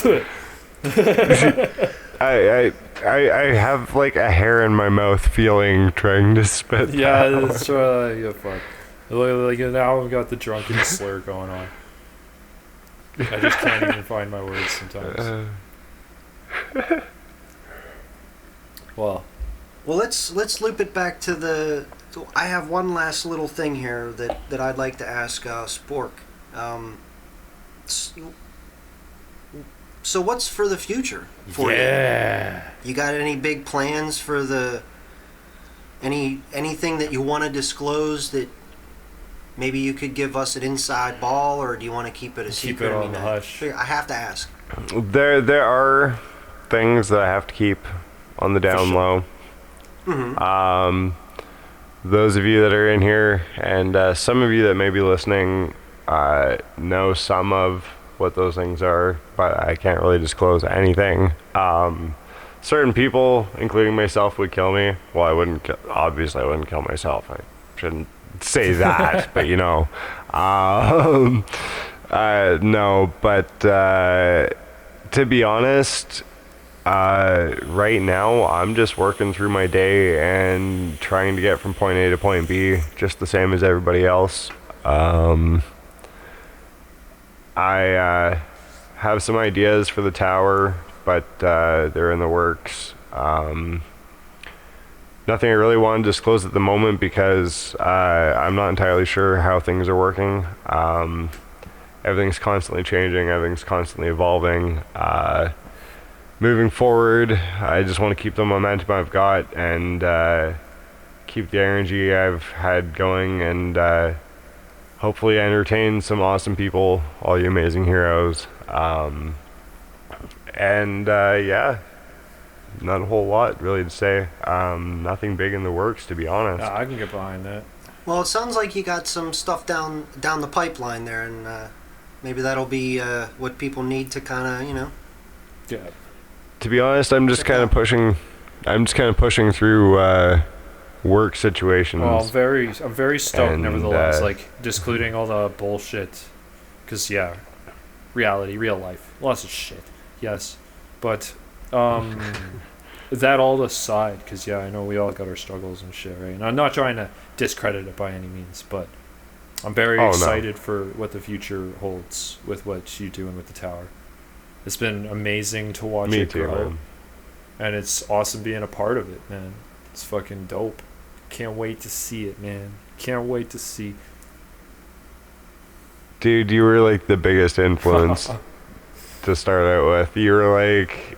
Yeah. I have like a hair in my mouth feeling trying to spit. Yeah, that's right. Yeah, fuck. Like now I've got the drunken slur going on. I just can't even find my words sometimes. Well, let's loop it back to the. So I have one last little thing here that I'd like to ask Spork. So what's for the future for you? You got any big plans for anything that you want to disclose that maybe you could give us an inside ball, or do you want to keep it a secret? Keep it on the hush. I have to ask. There are things that I have to keep on the down low. Mm-hmm. Those of you that are in here, and some of you that may be listening, know some of what those things are, but I can't really disclose anything. Certain people, including myself, would kill me. Well, obviously I wouldn't kill myself. I shouldn't say that, but no, but to be honest, right now I'm just working through my day and trying to get from point A to point B, just the same as everybody else. I have some ideas for the tower, but they're in the works. Nothing I really want to disclose at the moment because I'm not entirely sure how things are working. Everything's constantly changing, everything's constantly evolving. Moving forward, I just want to keep the momentum I've got and keep the energy I've had going, and hopefully entertain some awesome people, all you amazing heroes. Yeah, not a whole lot really to say. Nothing big in the works, to be honest. I can get behind that. Well, it sounds like you got some stuff down the pipeline there, and maybe that'll be what people need to kind of, Yeah. To be honest, I'm just kind of pushing through work situations. Well, I'm very stoked, and, nevertheless, like discluding all the bullshit, because reality, real life, lots of shit, yes, but that all aside, because I know we all got our struggles and shit, right? And I'm not trying to discredit it by any means, but I'm very excited for what the future holds with what you do and with the tower. It's been amazing to watch it grow, and it's awesome being a part of it, man. It's fucking dope. Can't wait to see it, man. Can't wait to see. Dude, you were like the biggest influence to start out with. You were like,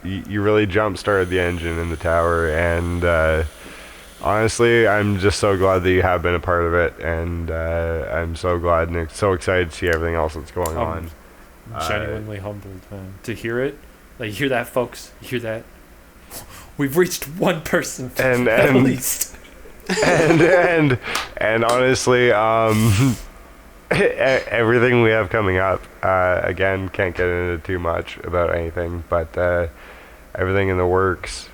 you really jump-started the engine in the tower, and honestly, I'm just so glad that you have been a part of it, and I'm so glad and so excited to see everything else that's going on. Genuinely humbled, man, to hear it. Like, you hear that, folks? You hear that? We've reached one person at least. and honestly, everything we have coming up, again, can't get into too much about anything, but everything in the works.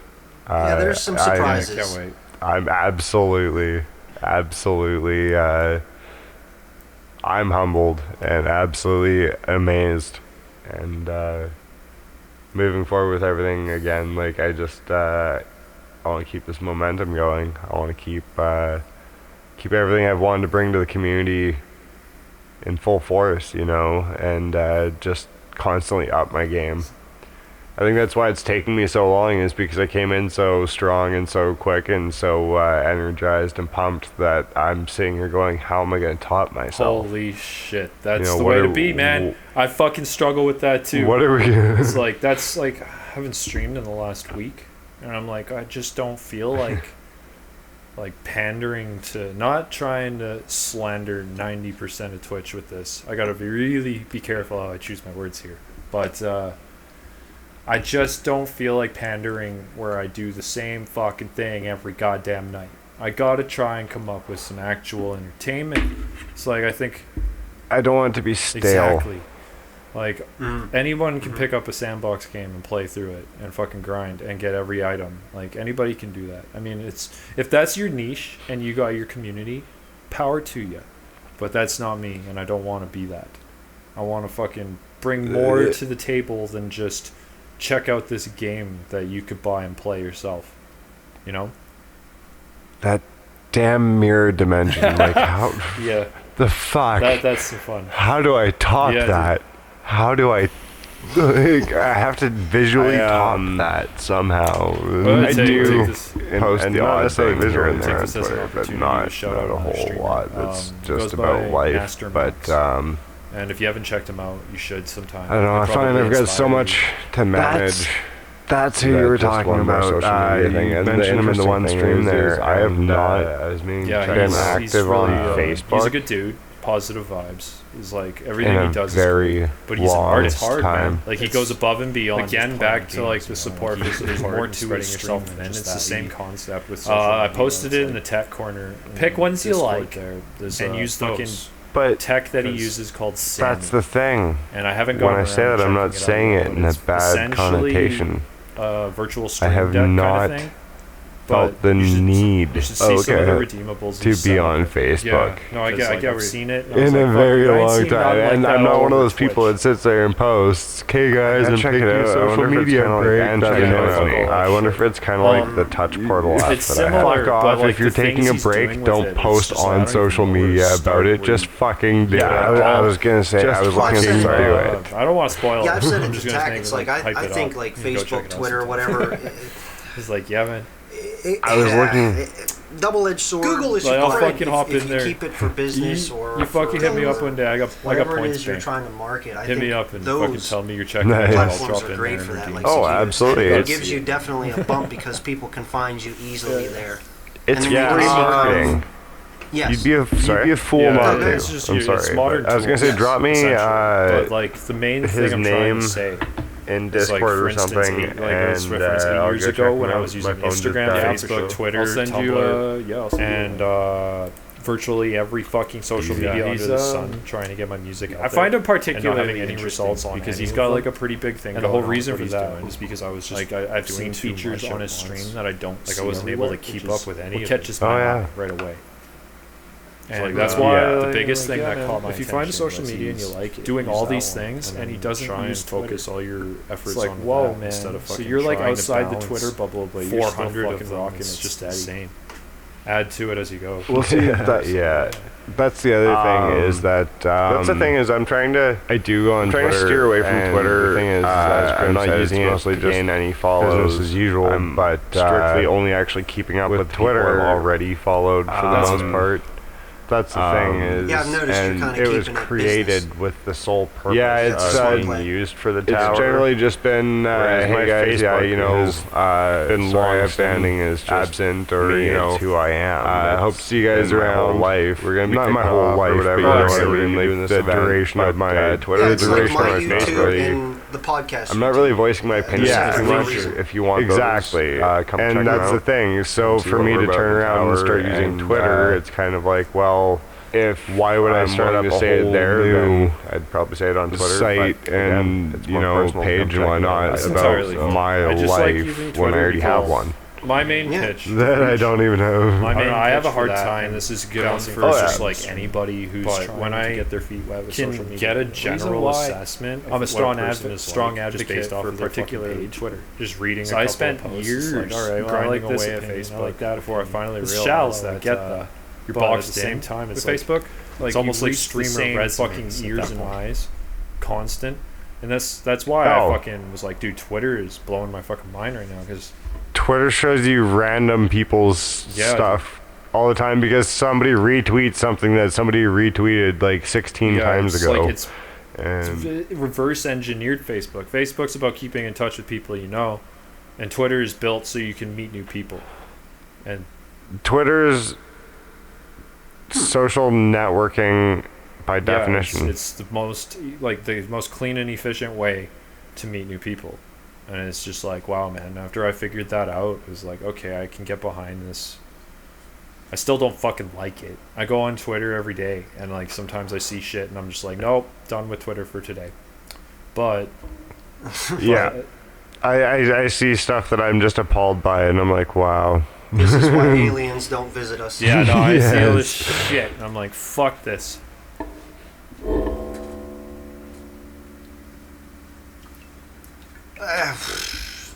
Yeah, there's some surprises. I can't wait. I'm absolutely, I'm humbled and absolutely amazed, and moving forward with everything again. Like, I want to keep this momentum going. I want to keep everything I've wanted to bring to the community in full force, and just constantly up my game. I think that's why it's taking me so long, is because I came in so strong and so quick and so energized and pumped that I'm sitting here going, how am I going to top myself? Holy shit, that's the way to be, man. I fucking struggle with that too. What are we It's like, that's like, I haven't streamed in the last week, and I'm like, I just don't feel like pandering to, not trying to slander 90% of Twitch with this. I gotta really be careful how I choose my words here. But I just don't feel like pandering where I do the same fucking thing every goddamn night. I gotta try and come up with some actual entertainment. It's like, I think... I don't want it to be stale. Exactly. Like, anyone can pick up a sandbox game and play through it and fucking grind and get every item. Like, anybody can do that. I mean, if that's your niche and you got your community, power to you. But that's not me, and I don't want to be that. I want to fucking bring more to the table than just check out this game that you could buy and play yourself. You know? That damn mirror dimension. Like, how... Yeah. The fuck? That's the fun. How do I top that? Dude. How do I... I have to visually top that somehow. I do post the odd thing here and there on Twitter, but not a whole lot. It's just about life. But, and if you haven't checked him out, you should sometime. I don't know, I find I've got so much to manage. That's who you were talking about. You mentioned him in the one stream there. I have not been active on Facebook. He's a good dude. Positive vibes. He's like, everything he does very is cool. But he's it's hard, time. Man. Like, he goes above and beyond. Again, back to like the support. There's more to spreading yourself thin. It's the same concept with social media. I posted it in the tech corner. Pick ones you like and use fucking tech that he uses called Sin. That's the thing. And I haven't gone when I say that, I'm not saying it in a bad connotation. Virtual stream I have deck not kind of thing. Felt the need to be on Facebook. Yeah. No, I get where you've seen it. In a very long time. And I'm not one of those people that sits there and posts, "Okay guys, I'm picking a social media break." I wonder if it's kind of like the touch portal app that I have. Fuck off. If you're taking a break, don't post on social media about it. Just fucking do it. I was going to say, I was looking to do it. I don't want to spoil it. Yeah, I've said it to Tack. It's like, I think like Facebook, Twitter, whatever. It's like, yeah, man. I was looking. Double-edged sword. Google is your I'll friend fucking hop in there. Keep it for business or you fucking hit me up one day. I got whatever points. It is you're trying to market. Hit me up and fucking tell me you're checking it. Platforms are great for that. Like absolutely. It gives you definitely a bump because people can find you easily there. It's free marketing. Yes. You'd be a fool not to. I'm sorry. I was gonna say, drop me but like the main thing I'm trying to say in Discord or something, and years ago when I was using Instagram, Facebook, Twitter, Tumblr, and virtually every fucking social media under the sun, trying to get my music out. I find him particularly having any results on because he's got like a pretty big thing. And the whole reason for that is because I was just like, I've seen features on his stream that I don't like. I wasn't able to keep up with any. It catches my eye right away. And that's why the biggest thing that caught my attention. If you find a social media and you like it, doing all these things, and he doesn't try and focus all your efforts on that instead of fucking. So you're like outside the Twitter bubble, but you're 400 fucking rocking. It's just insane. Add to it as you go. Well, see, that's the other thing is that that's the thing is I'm trying to go on Twitter. To steer away from Twitter. The thing is, I'm not using it mostly to gain any follows as usual, but strictly only actually keeping up with Twitter. I'm already followed for the most part. That's the thing is, I've noticed and you're it was created with the sole purpose. Yeah, it's being used for the tower. It's generally just been, hey guys, been long standing is just absent, or who I am. I hope to see you guys around. Life, we're gonna be not my whole life, but the duration of my Twitter, the duration of my Facebook. The podcast. I'm not really voicing my opinion too much. If you want exactly, and that's the thing. So for me to turn around and start using Twitter, it's kind of like, well. Why would I start up to say it there? Then I'd probably say it on Twitter, site and page and whatnot about my life when I already have one. My main pitch that I don't even have. I have a hard time. This is good for just like anybody who's trying to get their feet wet with social media. Get a general assessment. I'm a strong advocate based off of a particular Twitter. Just reading. So I spent years grinding away at Facebook like that before I finally realized that. You're boxed at the same time as Facebook. Like, it's almost like streamer red fucking ears and eyes, constant. And that's why I fucking was like, dude, Twitter is blowing my fucking mind right now, because Twitter shows you random people's stuff all the time because somebody retweets something that somebody retweeted like 16 times ago. Like it's reverse engineered Facebook. Facebook's about keeping in touch with people you know, and Twitter is built so you can meet new people. And Twitter's social networking by definition. It's the most clean and efficient way to meet new people. And it's just like, wow, man, after I figured that out, it was like, okay, I can get behind this. I still don't fucking like it. I go on Twitter every day, and like sometimes I see shit and I'm just like, nope, done with Twitter for today. But yeah, I see stuff that I'm just appalled by, and I'm like, wow. This is why aliens don't visit us. Yeah, no, I see all this shit and I'm like, fuck this.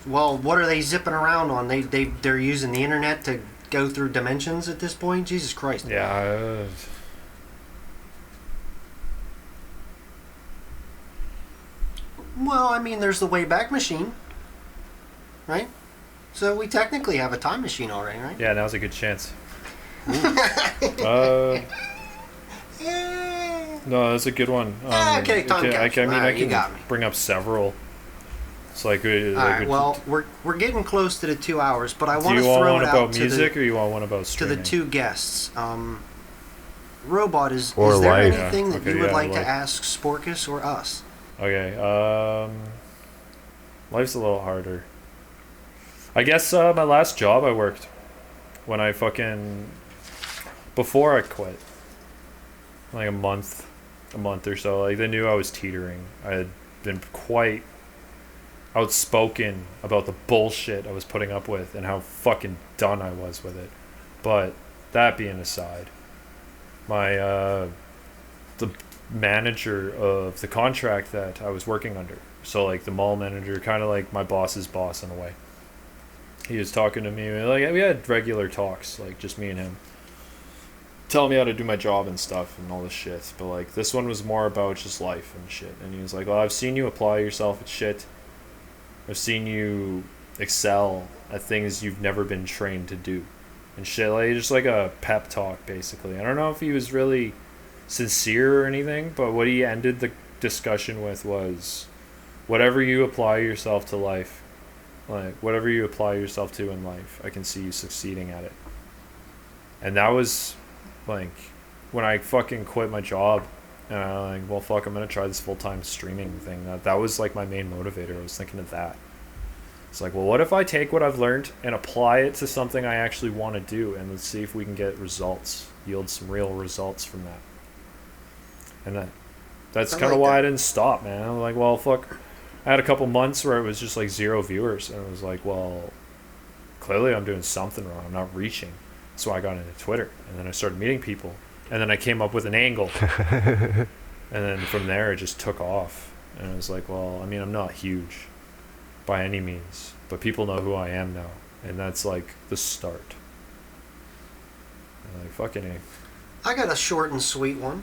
Well, what are they zipping around on? They're using the internet to go through dimensions at this point? Jesus Christ. Yeah. Well, I mean, there's the Wayback Machine, right? So we technically have a time machine already, right? Yeah, now's a good chance. No, that's a good one. Okay, time capsule. I can bring up several. It's like, well, we're getting close to the 2 hours, but I want to throw it out. Do you want one about music, or you want one about streaming? To the two guests? Robot, is there life. anything that you would like to ask Sporkus or us? Okay, life's a little harder. I guess my last job I worked when I before I quit, like a month or so, like they knew I was teetering. I had been quite outspoken about the bullshit I was putting up with and how fucking done I was with it. But that being aside, my the manager of the contract that I was working under, so like the mall manager, kind of like my boss's boss in a way, he was talking to me, like we had regular talks, like just me and him, telling me how to do my job and stuff and all this shit. But like this one was more about just life and shit. And he was like, well, I've seen you apply yourself at shit. I've seen you excel at things you've never been trained to do and shit. Like just like a pep talk, basically. I don't know if he was really sincere or anything, but what he ended the discussion with was, whatever you apply yourself to life, like whatever you apply yourself to in life, I can see you succeeding at it. And that was like when I fucking quit my job, and I'm like, well, fuck, I'm gonna try this full-time streaming thing. That was like my main motivator. I was thinking of that. It's like, well, what if I take what I've learned and apply it to something I actually want to do, and let's see if we can get results, yield some real results from that. And that's kind of why I didn't stop, man. I'm like, well, fuck. I had a couple months where it was just like 0 viewers, and it was like, well, clearly I'm doing something wrong. I'm not reaching. So I got into Twitter, and then I started meeting people, and then I came up with an angle, and then from there it just took off. And I was like, well, I mean, I'm not huge by any means, but people know who I am now, and that's like the start. And like, fucking A. I got a short and sweet one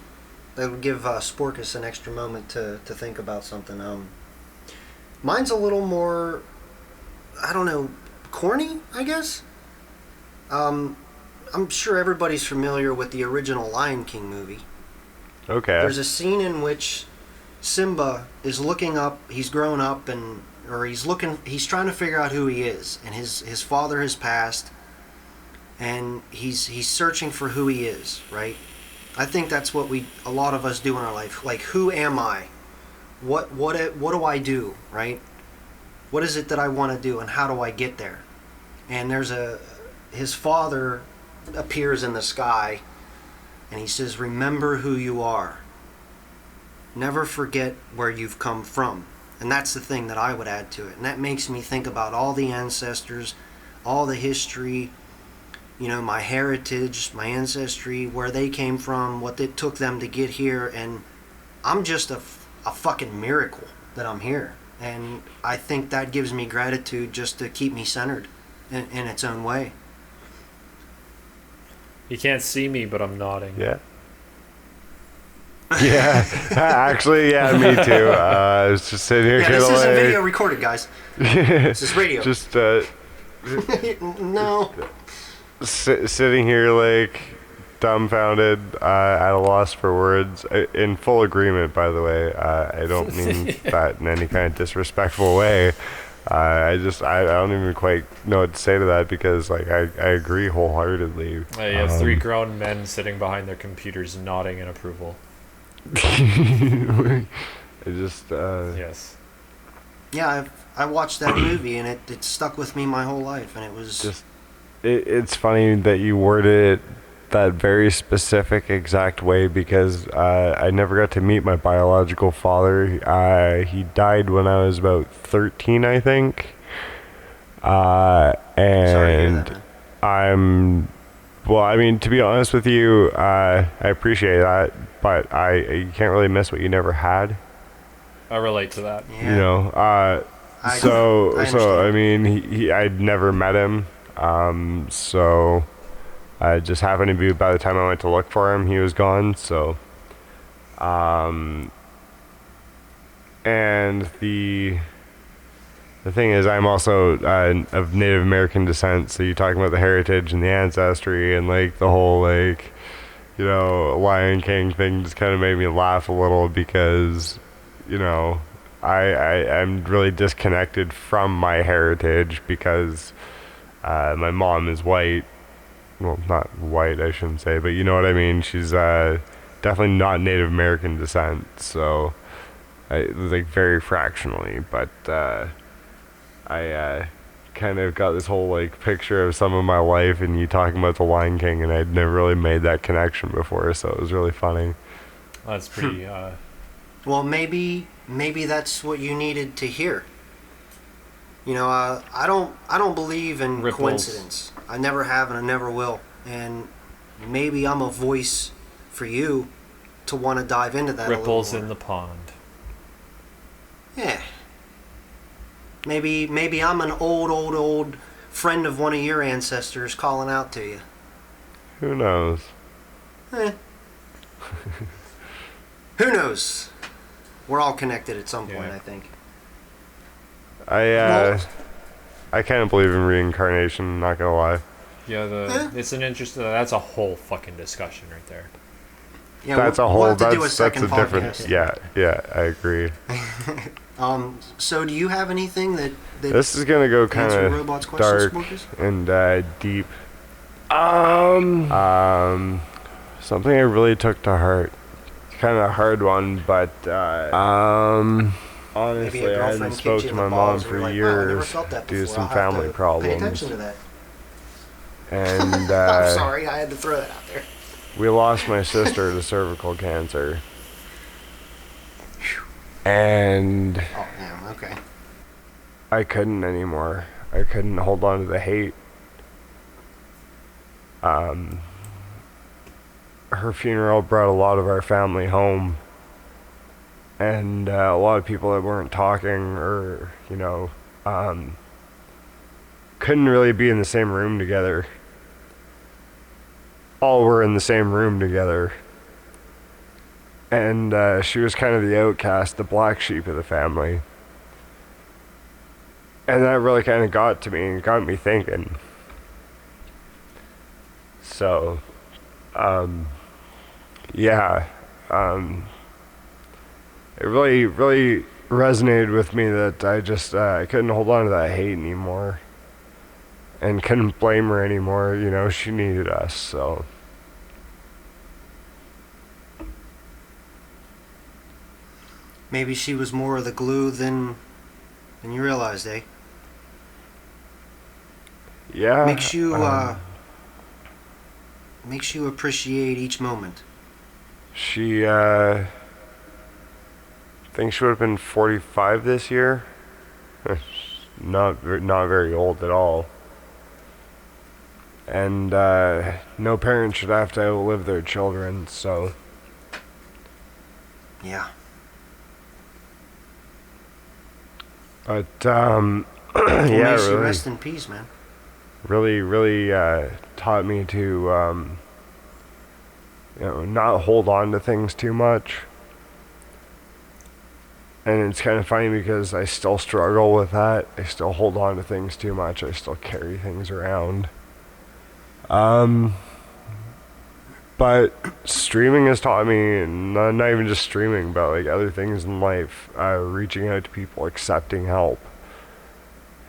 that would give Sporkus an extra moment to think about something. Mine's a little more, I don't know, corny, I guess. I'm sure everybody's familiar with the original Lion King movie. Okay. There's a scene in which Simba is looking up, he's grown up, he's trying to figure out who he is, and his father has passed, and he's searching for who he is, right? I think that's what a lot of us do in our life. Like, who am I? What do I do, right? What is it that I want to do, and how do I get there? And his father appears in the sky, and he says, remember who you are. Never forget where you've come from. And that's the thing that I would add to it. And that makes me think about all the ancestors, all the history, my heritage, my ancestry, where they came from, what it took them to get here. And I'm just a fucking miracle that I'm here. And I think that gives me gratitude just to keep me centered in its own way. You can't see me, but I'm nodding. Yeah. Yeah, actually, yeah, me too. I was just sitting here. Yeah, this isn't video recorded, guys. This is radio. Just no. Sitting here like dumbfounded, at a loss for words. In full agreement, by the way. I don't mean that in any kind of disrespectful way. I don't even quite know what to say to that because like I agree wholeheartedly. You have 3 grown men sitting behind their computers nodding in approval. I just yes. Yeah, I watched that movie and it stuck with me my whole life, and it was just it's funny that you worded it that very specific exact way because I never got to meet my biological father. He died when I was about 13, I think. And Sorry to hear that, man. well, I mean, to be honest with you, I appreciate that, but you can't really miss what you never had. I relate to that. Yeah. You know, I mean, I'd never met him, so I just happened to be, by the time I went to look for him, he was gone, so, and the thing is, I'm also of Native American descent, so you're talking about the heritage and the ancestry and, like, the whole, like, you know, Lion King thing just kind of made me laugh a little because, you know, I'm really disconnected from my heritage because my mom is white. Well, not white, I shouldn't say, but you know what I mean. She's definitely not Native American descent, so like very fractionally. But I kind of got this whole like picture of some of my life, and you talking about the Lion King, and I'd never really made that connection before, so it was really funny. That's pretty. Well, maybe that's what you needed to hear. You know, I don't believe in Ripples. coincidence. I never have and I never will. And maybe I'm a voice for you to want to dive into that Ripples a little more. in the pond. Yeah. Maybe I'm an old friend of one of your ancestors calling out to you. Who knows? Who knows? We're all connected at some point, I think. I kind of believe in reincarnation, not gonna lie. Yeah, it's an interesting. That's a whole fucking discussion right there. Yeah, that's a whole. We'll have to that's do a second a different. podcast. Yeah, I agree. So do you have anything that this is gonna go kind of dark and deep. Something I really took to heart. Kind of a hard one, but honestly, I hadn't spoke to my mom for years due to some family problems. Pay attention to that. And I'm sorry, I had to throw that out there. We lost my sister to cervical cancer. And oh, yeah, okay. I couldn't anymore. I couldn't hold on to the hate. Her funeral brought a lot of our family home, and a lot of people that weren't talking or, you know, couldn't really be in the same room together. All were in the same room together. And she was kind of the outcast, the black sheep of the family. And that really kind of got to me and got me thinking. So, yeah, it really, really resonated with me that I just, I couldn't hold on to that hate anymore. And couldn't blame her anymore, you know, she needed us, so. Maybe she was more of the glue than you realized, eh? Yeah. Makes you appreciate each moment. She, I think she would have been 45 this year. Not very old at all. And no parent should have to outlive their children, so. Yeah. But Well, yeah, may she really, rest in peace, man. really taught me to not hold on to things too much. And it's kind of funny because I still struggle with that. I still hold on to things too much. I still carry things around. But streaming has taught me, not even just streaming, but like other things in life, reaching out to people, accepting help,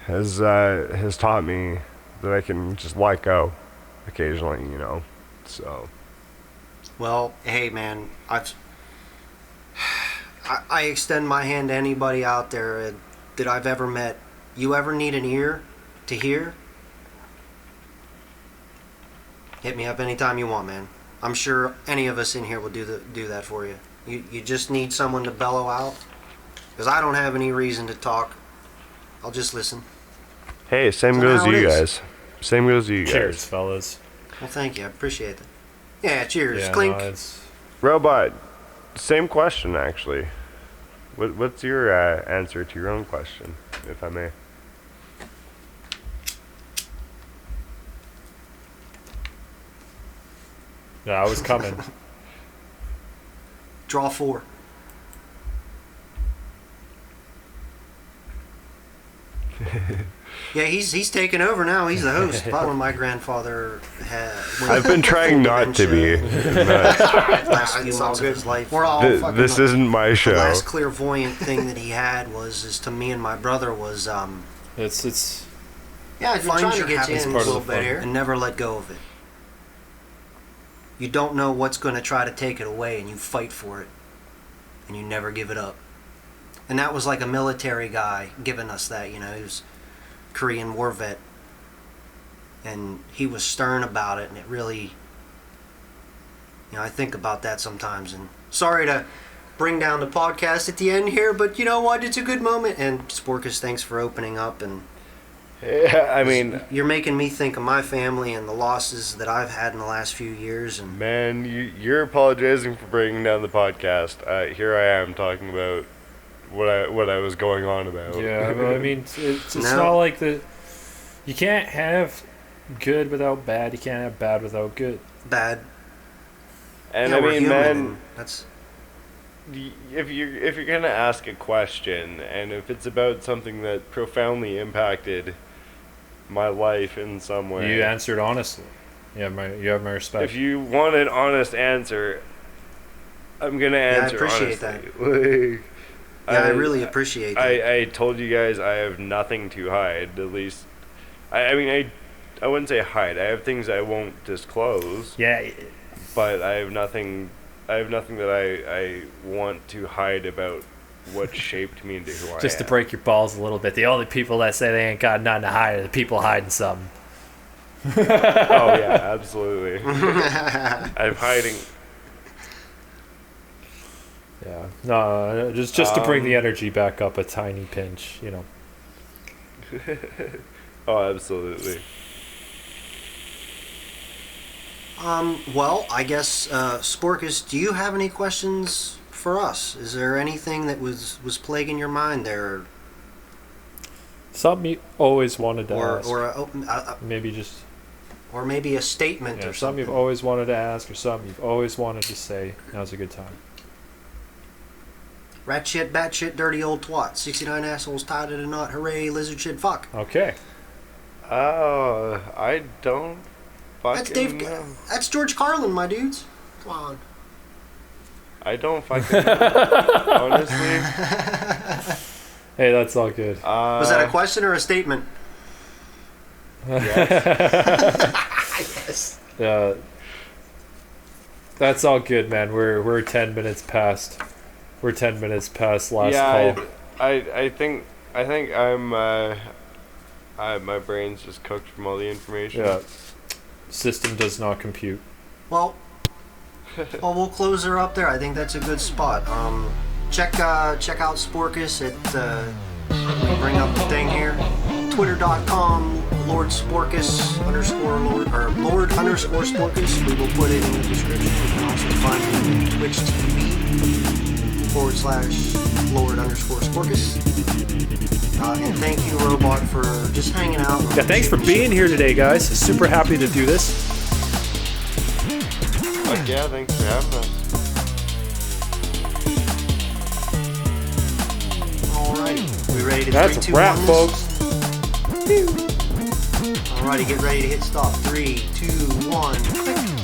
has taught me that I can just let go occasionally, So. Well, hey man, I extend my hand to anybody out there that I've ever met. You ever need an ear to hear? Hit me up anytime you want, man. I'm sure any of us in here will do that for you. You just need someone to bellow out. Because I don't have any reason to talk. I'll just listen. Hey, same goes to you guys. Same goes to you guys. Cheers, fellas. Well, thank you. I appreciate that. Yeah, cheers. Yeah, Clink. No, Robot, same question actually. What's your answer to your own question, if I may? Yeah, I was coming. Draw 4. Yeah, he's taking over now. He's the host. When my grandfather had. I've been trying not to be. Last few months of his life. We're all this isn't my show. The last clairvoyant thing that he had is to me and my brother was It's. Yeah, find your happiness part a little of the bit fun. here and never let go of it. You don't know what's going to try to take it away, and you fight for it, and you never give it up. And that was like a military guy giving us that, He was a Korean war vet, and he was stern about it, and it really, I think about that sometimes. And sorry to bring down the podcast at the end here, but you know what? It's a good moment. And Sporkus, thanks for opening up. And yeah, I mean, you're making me think of my family and the losses that I've had in the last few years. And man, you're apologizing for bringing down the podcast. Here I am talking about what I was going on about. Yeah, well, I mean, it's not like you can't have good without bad. You can't have bad without good. Bad. And yeah, I mean, man, that's. If you're gonna ask a question, and if it's about something that profoundly impacted my life in some way, you answered honestly. You have my respect. If you want an honest answer, I'm gonna answer honestly. I appreciate that. I really appreciate that. I told you guys I have nothing to hide. At least, I mean, I wouldn't say hide. I have things I won't disclose. Yeah. But I have nothing that I want to hide about what shaped me into who I am. Just to break your balls a little bit. The only people that say they ain't got nothing to hide are the people hiding something. Oh yeah, absolutely. I'm hiding. Yeah. No, just to bring the energy back up a tiny pinch, Oh, absolutely. Well, I guess, Sporkus, do you have any questions for us? Is there anything that was plaguing your mind there? Something you always wanted to ask. Or maybe just... Or maybe a statement or something. You've always wanted to ask, or something you've always wanted to say. Now's a good time. Rat shit, bat shit, dirty old twat. 69 assholes tied in a knot. Hooray, lizard shit, fuck. Okay. I don't fucking know. That's George Carlin, my dudes. Come on. I don't fucking know, honestly. Hey, that's all good. Was that a question or a statement? Yes. Yes. That's all good, man. We're 10 minutes past. We're 10 minutes past last call. I think I'm my brain's just cooked from all the information. Yeah. System does not compute. Well, we'll close her up there. I think that's a good spot. Check out Sporkus at let me bring up the thing here. Twitter.com Lord Sporkus Lord _ Sporkus. We will put it in the description. You can also find it on Twitch TV / Lord _ Sporkus. And thank you, Robot, for just hanging out. Yeah, thanks for being here today, guys. Super happy to do this. Oh Heck yeah, thanks for having us. Alrighty, we ready to That's 3, 2, a wrap, 1 folks. Alrighty, get ready to hit stop. 3, 2, 1.